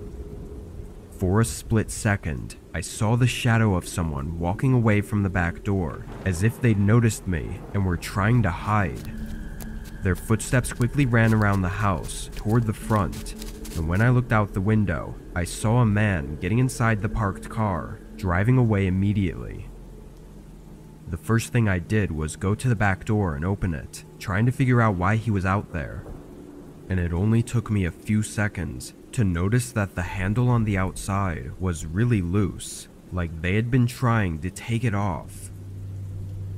[SPEAKER 1] For a split second, I saw the shadow of someone walking away from the back door, as if they'd noticed me and were trying to hide. Their footsteps quickly ran around the house toward the front, and when I looked out the window, I saw a man getting inside the parked car, driving away immediately. The first thing I did was go to the back door and open it, trying to figure out why he was out there. And it only took me a few seconds to notice that the handle on the outside was really loose, like they had been trying to take it off.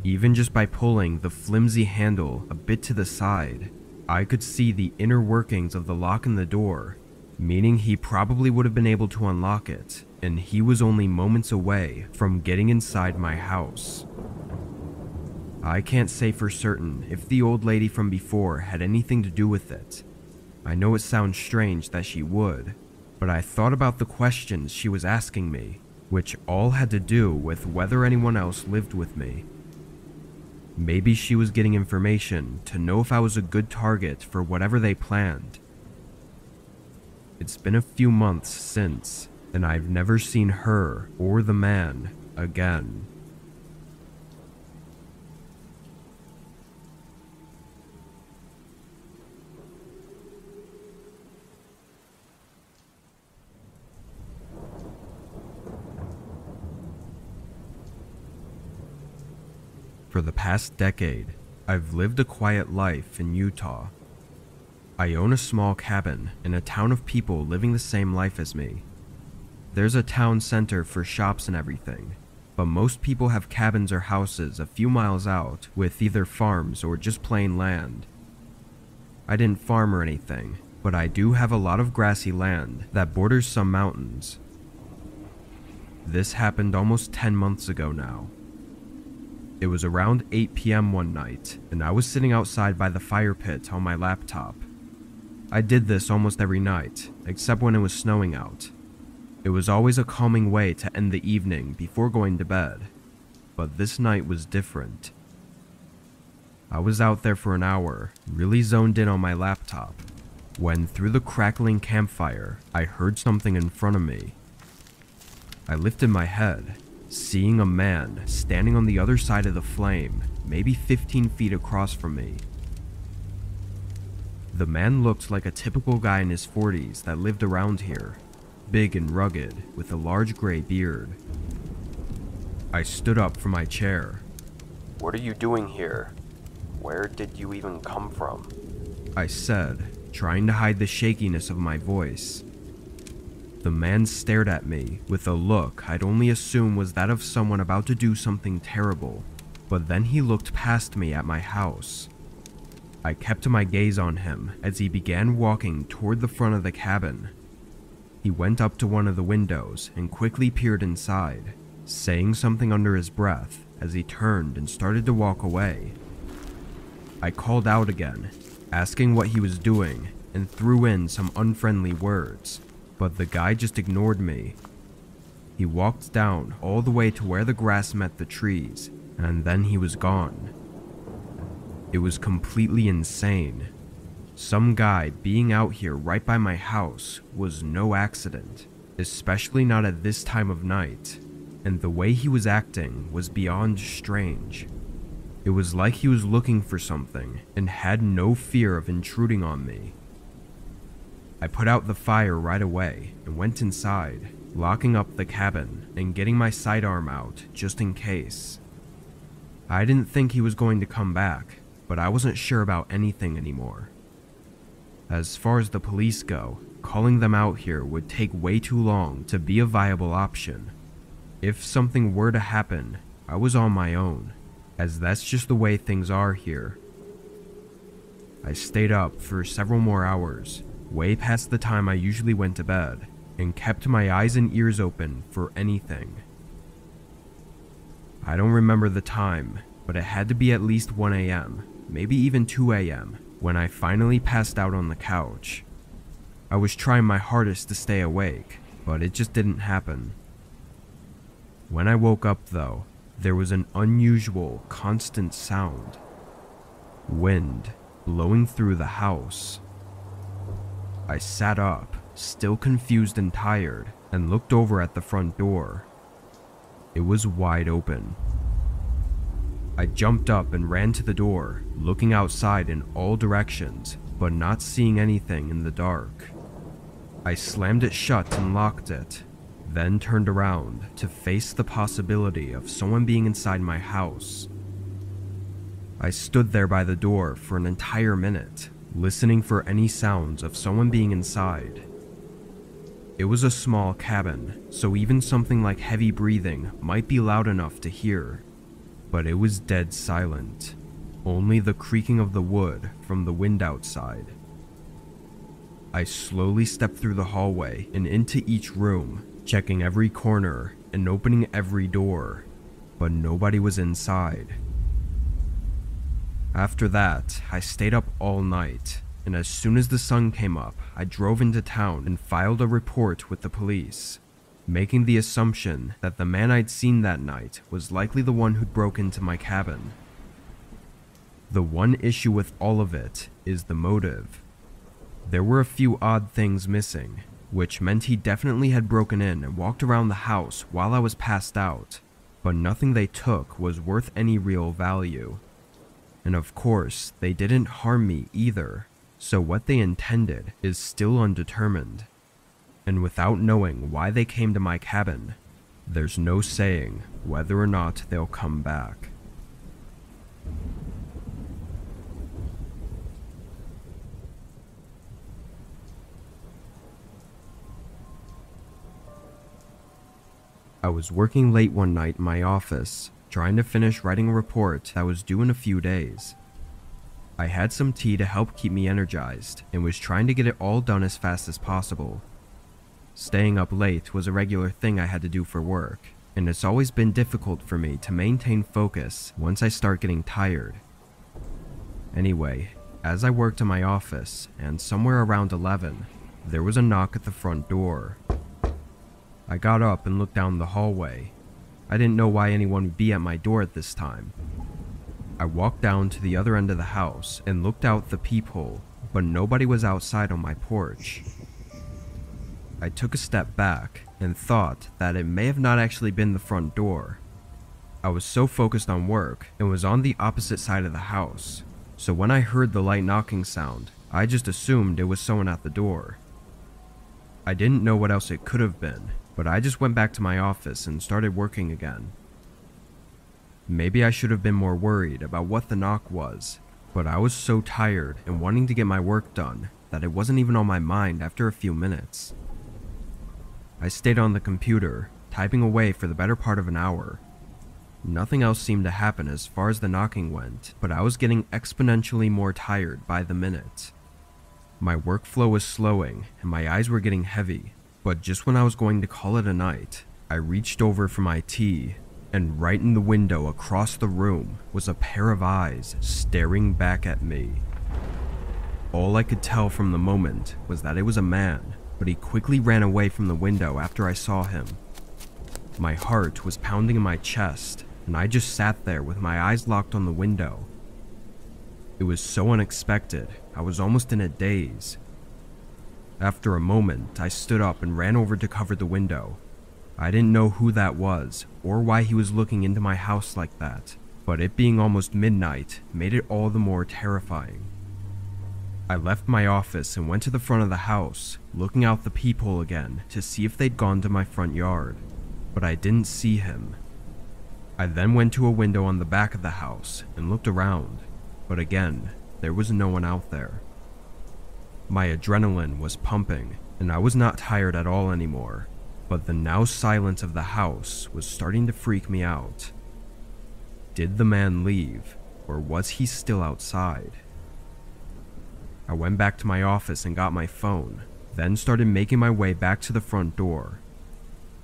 [SPEAKER 1] Even just by pulling the flimsy handle a bit to the side, I could see the inner workings of the lock in the door, meaning he probably would have been able to unlock it, and he was only moments away from getting inside my house. I can't say for certain if the old lady from before had anything to do with it. I know it sounds strange that she would, but I thought about the questions she was asking me, which all had to do with whether anyone else lived with me. Maybe she was getting information to know if I was a good target for whatever they planned. It's been a few months since, and I've never seen her or the man again. For the past decade, I've lived a quiet life in Utah. I own a small cabin in a town of people living the same life as me. There's a town center for shops and everything, but most people have cabins or houses a few miles out with either farms or just plain land. I didn't farm or anything, but I do have a lot of grassy land that borders some mountains. This happened almost 10 months ago now. It was around 8 p.m. one night, and I was sitting outside by the fire pit on my laptop. I did this almost every night, except when it was snowing out. It was always a calming way to end the evening before going to bed, but this night was different. I was out there for an hour, really zoned in on my laptop, when through the crackling campfire, I heard something in front of me. I lifted my head, seeing a man standing on the other side of the flame, maybe 15 feet across from me. The man looked like a typical guy in his 40s that lived around here, big and rugged, with a large gray beard. I stood up from my chair.
[SPEAKER 2] "What are you doing here? Where did you even come from?"
[SPEAKER 1] I said, trying to hide the shakiness of my voice. The man stared at me with a look I'd only assume was that of someone about to do something terrible, but then he looked past me at my house. I kept my gaze on him as he began walking toward the front of the cabin. He went up to one of the windows and quickly peered inside, saying something under his breath as he turned and started to walk away. I called out again, asking what he was doing, and threw in some unfriendly words, but the guy just ignored me. He walked down all the way to where the grass met the trees, and then he was gone. It was completely insane. Some guy being out here right by my house was no accident, especially not at this time of night, and the way he was acting was beyond strange. It was like he was looking for something and had no fear of intruding on me. I put out the fire right away and went inside, locking up the cabin and getting my sidearm out just in case. I didn't think he was going to come back, but I wasn't sure about anything anymore. As far as the police go, calling them out here would take way too long to be a viable option. If something were to happen, I was on my own, as that's just the way things are here. I stayed up for several more hours, way past the time I usually went to bed, and kept my eyes and ears open for anything. I don't remember the time, but it had to be at least 1 a.m., maybe even 2 a.m., when I finally passed out on the couch. I was trying my hardest to stay awake, but it just didn't happen. When I woke up though, there was an unusual, constant sound. Wind blowing through the house. I sat up, still confused and tired, and looked over at the front door. It was wide open. I jumped up and ran to the door, looking outside in all directions, but not seeing anything in the dark. I slammed it shut and locked it, then turned around to face the possibility of someone being inside my house. I stood there by the door for an entire minute, listening for any sounds of someone being inside. It was a small cabin, so even something like heavy breathing might be loud enough to hear. But it was dead silent, only the creaking of the wood from the wind outside. I slowly stepped through the hallway and into each room, checking every corner and opening every door, but nobody was inside. After that, I stayed up all night, and as soon as the sun came up, I drove into town and filed a report with the police, making the assumption that the man I'd seen that night was likely the one who'd broke into my cabin. The one issue with all of it is the motive. There were a few odd things missing, which meant he definitely had broken in and walked around the house while I was passed out, but nothing they took was worth any real value. And of course, they didn't harm me either, so what they intended is still undetermined. And without knowing why they came to my cabin, there's no saying whether or not they'll come back. I was working late one night in my office, trying to finish writing a report that was due in a few days. I had some tea to help keep me energized and was trying to get it all done as fast as possible. Staying up late was a regular thing I had to do for work, and it's always been difficult for me to maintain focus once I start getting tired. Anyway, as I worked in my office, and somewhere around 11, there was a knock at the front door. I got up and looked down the hallway. I didn't know why anyone would be at my door at this time. I walked down to the other end of the house and looked out the peephole, but nobody was outside on my porch. I took a step back and thought that it may have not actually been the front door. I was so focused on work and was on the opposite side of the house, so when I heard the light knocking sound, I just assumed it was someone at the door. I didn't know what else it could have been, but I just went back to my office and started working again. Maybe I should have been more worried about what the knock was, but I was so tired and wanting to get my work done that it wasn't even on my mind after a few minutes. I stayed on the computer, typing away for the better part of an hour. Nothing else seemed to happen as far as the knocking went, but I was getting exponentially more tired by the minute. My workflow was slowing and my eyes were getting heavy, but just when I was going to call it a night, I reached over for my tea, and right in the window across the room was a pair of eyes staring back at me. All I could tell from the moment was that it was a man, but he quickly ran away from the window after I saw him. My heart was pounding in my chest, and I just sat there with my eyes locked on the window. It was so unexpected, I was almost in a daze. After a moment, I stood up and ran over to cover the window. I didn't know who that was, or why he was looking into my house like that, but it being almost midnight made it all the more terrifying. I left my office and went to the front of the house, looking out the peephole again to see if they'd gone to my front yard, but I didn't see him. I then went to a window on the back of the house and looked around, but again, there was no one out there. My adrenaline was pumping, and I was not tired at all anymore, but the now silence of the house was starting to freak me out. Did the man leave, or was he still outside? I went back to my office and got my phone, then started making my way back to the front door.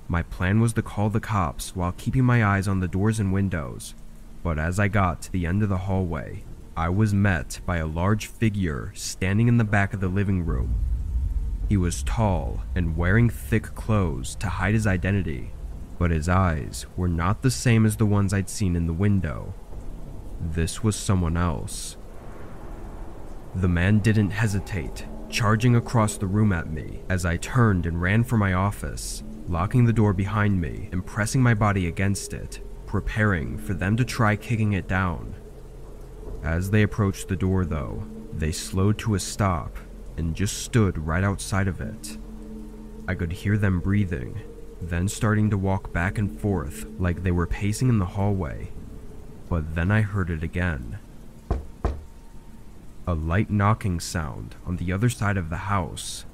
[SPEAKER 1] My plan was to call the cops while keeping my eyes on the doors and windows, but as I got to the end of the hallway, I was met by a large figure standing in the back of the living room. He was tall and wearing thick clothes to hide his identity, but his eyes were not the same as the ones I'd seen in the window. This was someone else. The man didn't hesitate, charging across the room at me as I turned and ran for my office, locking the door behind me and pressing my body against it, preparing for them to try kicking it down. As they approached the door, though, they slowed to a stop and just stood right outside of it. I could hear them breathing, then starting to walk back and forth like they were pacing in the hallway. But then I heard it again. A light knocking sound on the other side of the house.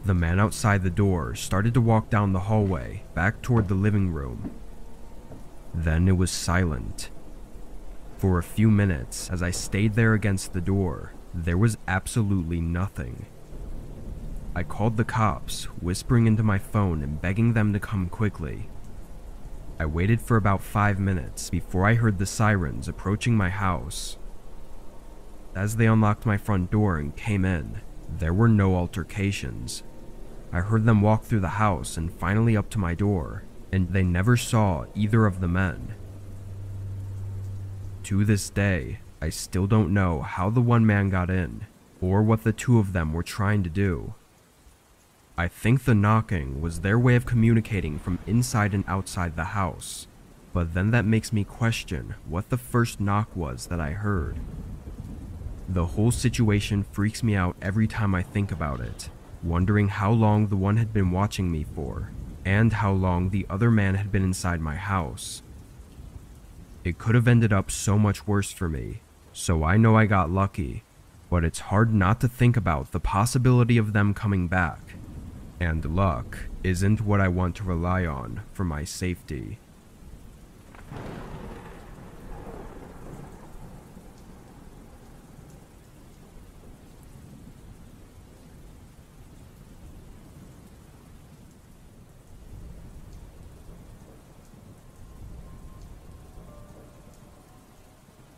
[SPEAKER 1] The man outside the door started to walk down the hallway back toward the living room. Then it was silent. For a few minutes, as I stayed there against the door, there was absolutely nothing. I called the cops, whispering into my phone and begging them to come quickly. I waited for about 5 minutes before I heard the sirens approaching my house. As they unlocked my front door and came in, there were no altercations. I heard them walk through the house and finally up to my door, and they never saw either of the men. To this day, I still don't know how the one man got in, or what the two of them were trying to do. I think the knocking was their way of communicating from inside and outside the house, but then that makes me question what the first knock was that I heard. The whole situation freaks me out every time I think about it, wondering how long the one had been watching me for, and how long the other man had been inside my house. It could have ended up so much worse for me, so I know I got lucky, but it's hard not to think about the possibility of them coming back, and luck isn't what I want to rely on for my safety.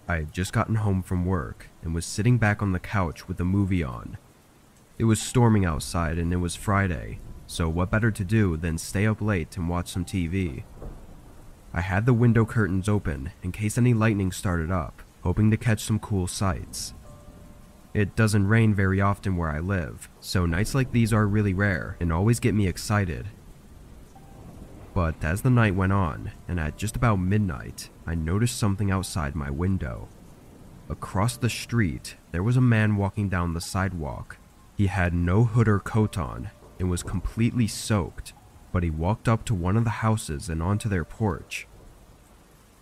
[SPEAKER 1] I had just gotten home from work and was sitting back on the couch with a movie on. It was storming outside and it was Friday, so what better to do than stay up late and watch some TV. I had the window curtains open in case any lightning started up, hoping to catch some cool sights. It doesn't rain very often where I live, so nights like these are really rare and always get me excited. But as the night went on, and at just about midnight, I noticed something outside my window. Across the street, there was a man walking down the sidewalk. He had no hood or coat on and was completely soaked, but he walked up to one of the houses and onto their porch.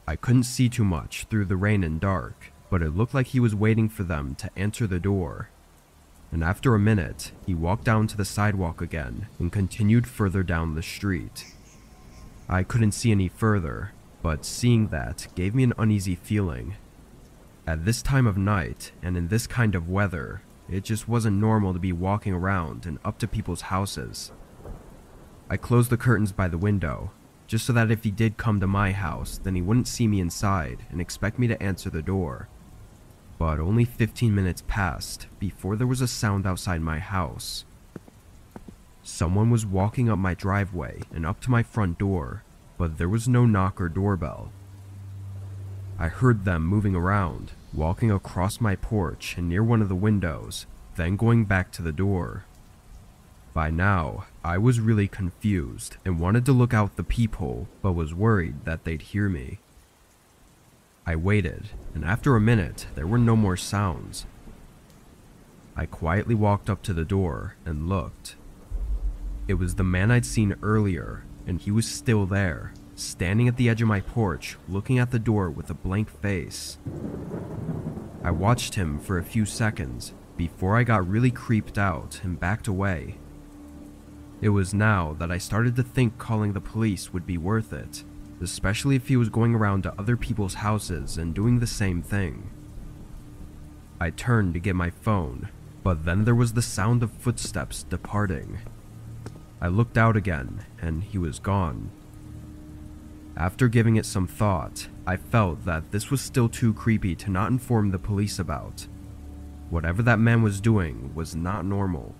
[SPEAKER 1] I couldn't see too much through the rain and dark, but it looked like he was waiting for them to answer the door. And after a minute, he walked down to the sidewalk again and continued further down the street. I couldn't see any further, but seeing that gave me an uneasy feeling. At this time of night and in this kind of weather, it just wasn't normal to be walking around and up to people's houses. I closed the curtains by the window, just so that if he did come to my house, then he wouldn't see me inside and expect me to answer the door. But only 15 minutes passed before there was a sound outside my house. Someone was walking up my driveway and up to my front door, but there was no knock or doorbell. I heard them moving around, walking across my porch and near one of the windows, then going back to the door. By now, I was really confused and wanted to look out the peephole, but was worried that they'd hear me. I waited, and after a minute, there were no more sounds. I quietly walked up to the door and looked. It was the man I'd seen earlier, and he was still there, standing at the edge of my porch, looking at the door with a blank face. I watched him for a few seconds before I got really creeped out and backed away. It was now that I started to think calling the police would be worth it, especially if he was going around to other people's houses and doing the same thing. I turned to get my phone, but then there was the sound of footsteps departing. I looked out again, and he was gone. After giving it some thought, I felt that this was still too creepy to not inform the police about. Whatever that man was doing was not normal.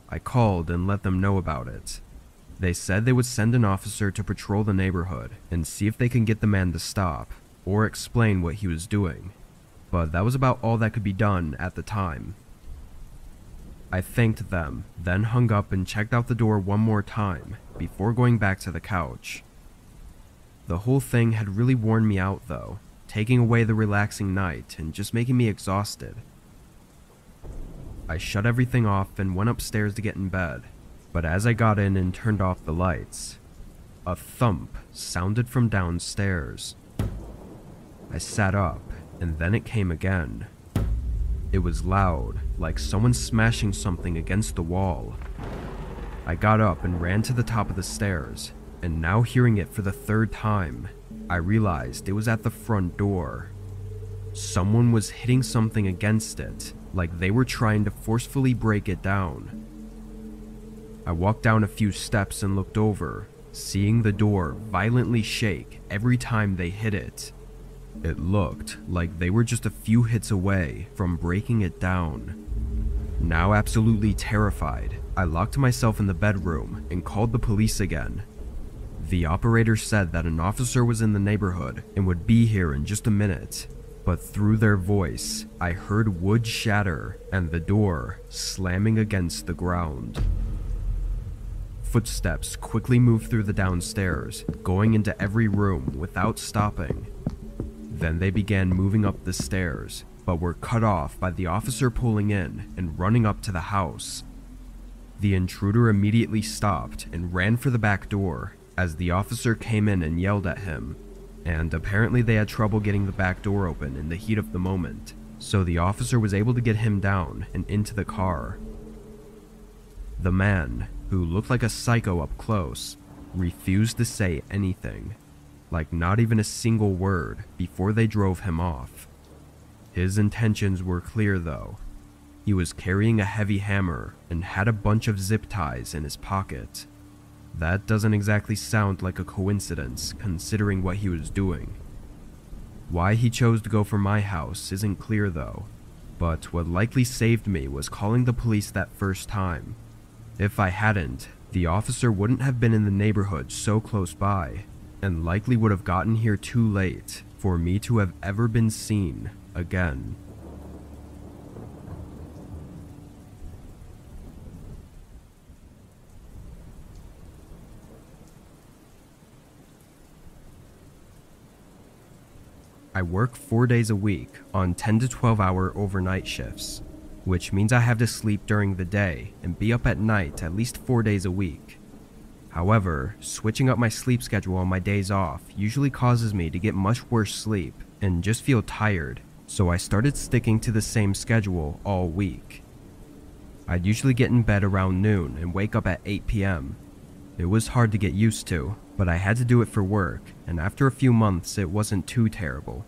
[SPEAKER 1] I called and let them know about it. They said they would send an officer to patrol the neighborhood and see if they can get the man to stop, or explain what he was doing. But that was about all that could be done at the time. I thanked them, then hung up and checked out the door one more time before going back to the couch. The whole thing had really worn me out though, taking away the relaxing night and just making me exhausted. I shut everything off and went upstairs to get in bed, but as I got in and turned off the lights, a thump sounded from downstairs. I sat up, and then it came again. It was loud, like someone smashing something against the wall. I got up and ran to the top of the stairs, and now hearing it for the third time, I realized it was at the front door. Someone was hitting something against it, like they were trying to forcefully break it down. I walked down a few steps and looked over, seeing the door violently shake every time they hit it. It looked like they were just a few hits away from breaking it down. Now absolutely terrified, I locked myself in the bedroom and called the police again. The operator said that an officer was in the neighborhood and would be here in just a minute, but through their voice, I heard wood shatter and the door slamming against the ground. Footsteps quickly moved through the downstairs, going into every room without stopping. Then they began moving up the stairs, but were cut off by the officer pulling in and running up to the house. The intruder immediately stopped and ran for the back door as the officer came in and yelled at him, and apparently they had trouble getting the back door open in the heat of the moment, so the officer was able to get him down and into the car. The man, who looked like a psycho up close, refused to say anything, like not even a single word, before they drove him off. His intentions were clear though. He was carrying a heavy hammer and had a bunch of zip ties in his pocket. That doesn't exactly sound like a coincidence considering what he was doing. Why he chose to go for my house isn't clear though, but what likely saved me was calling the police that first time. If I hadn't, the officer wouldn't have been in the neighborhood so close by, and likely would have gotten here too late for me to have ever been seen again. I work 4 days a week on 10 to 12 hour overnight shifts, which means I have to sleep during the day and be up at night at least 4 days a week. However, switching up my sleep schedule on my days off usually causes me to get much worse sleep and just feel tired, so I started sticking to the same schedule all week. I'd usually get in bed around noon and wake up at 8 p.m. It was hard to get used to, but I had to do it for work, and after a few months it wasn't too terrible.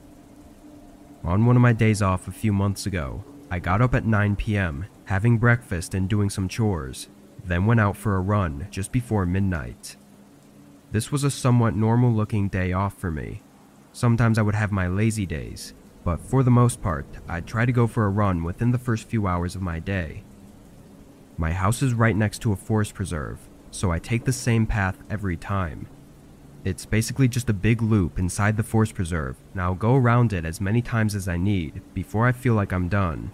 [SPEAKER 1] On one of my days off a few months ago, I got up at 9 p.m., having breakfast and doing some chores, then went out for a run just before midnight. This was a somewhat normal looking day off for me. Sometimes I would have my lazy days, but for the most part, I'd try to go for a run within the first few hours of my day. My house is right next to a forest preserve, so I take the same path every time. It's basically just a big loop inside the forest preserve, and I'll go around it as many times as I need before I feel like I'm done.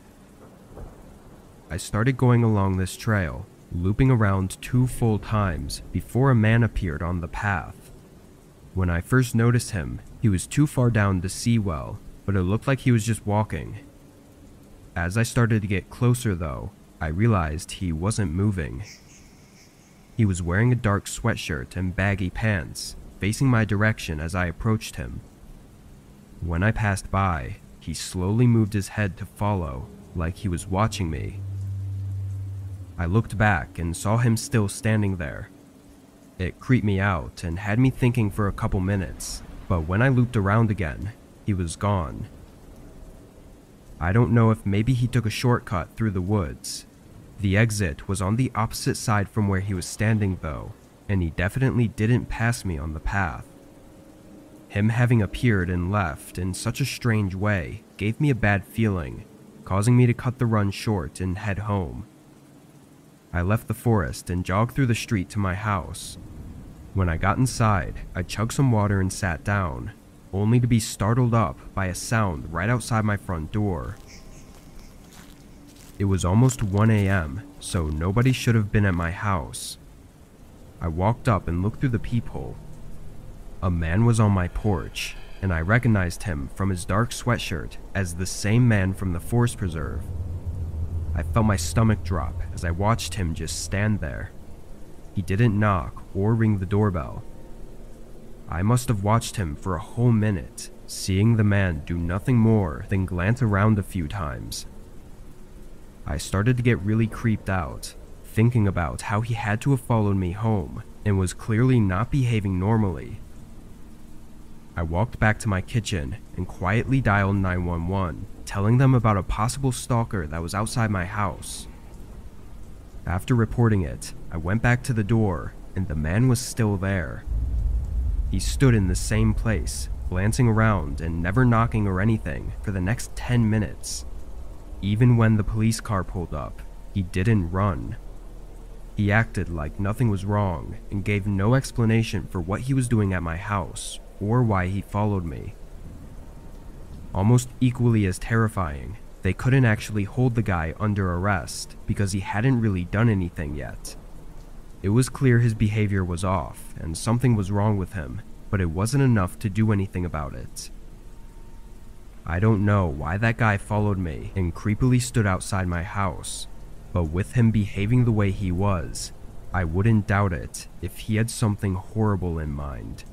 [SPEAKER 1] I started going along this trail, looping around 2 full times before a man appeared on the path. When I first noticed him, he was too far down to see well, but it looked like he was just walking. As I started to get closer though, I realized he wasn't moving. He was wearing a dark sweatshirt and baggy pants, facing my direction as I approached him. When I passed by, he slowly moved his head to follow, like he was watching me. I looked back and saw him still standing there. It creeped me out and had me thinking for a couple minutes, but when I looped around again, he was gone. I don't know if maybe he took a shortcut through the woods. The exit was on the opposite side from where he was standing though, and he definitely didn't pass me on the path. Him having appeared and left in such a strange way gave me a bad feeling, causing me to cut the run short and head home. I left the forest and jogged through the street to my house. When I got inside, I chugged some water and sat down, only to be startled up by a sound right outside my front door. It was almost 1 a.m., so nobody should have been at my house. I walked up and looked through the peephole. A man was on my porch, and I recognized him from his dark sweatshirt as the same man from the forest preserve. I felt my stomach drop as I watched him just stand there. He didn't knock or ring the doorbell. I must have watched him for a whole minute, seeing the man do nothing more than glance around a few times. I started to get really creeped out, thinking about how he had to have followed me home and was clearly not behaving normally. I walked back to my kitchen and quietly dialed 911, telling them about a possible stalker that was outside my house. After reporting it, I went back to the door and the man was still there. He stood in the same place, glancing around and never knocking or anything for the next 10 minutes. Even when the police car pulled up, he didn't run. He acted like nothing was wrong and gave no explanation for what he was doing at my house or why he followed me. Almost equally as terrifying, they couldn't actually hold the guy under arrest because he hadn't really done anything yet. It was clear his behavior was off and something was wrong with him, but it wasn't enough to do anything about it. I don't know why that guy followed me and creepily stood outside my house, but with him behaving the way he was, I wouldn't doubt it if he had something horrible in mind.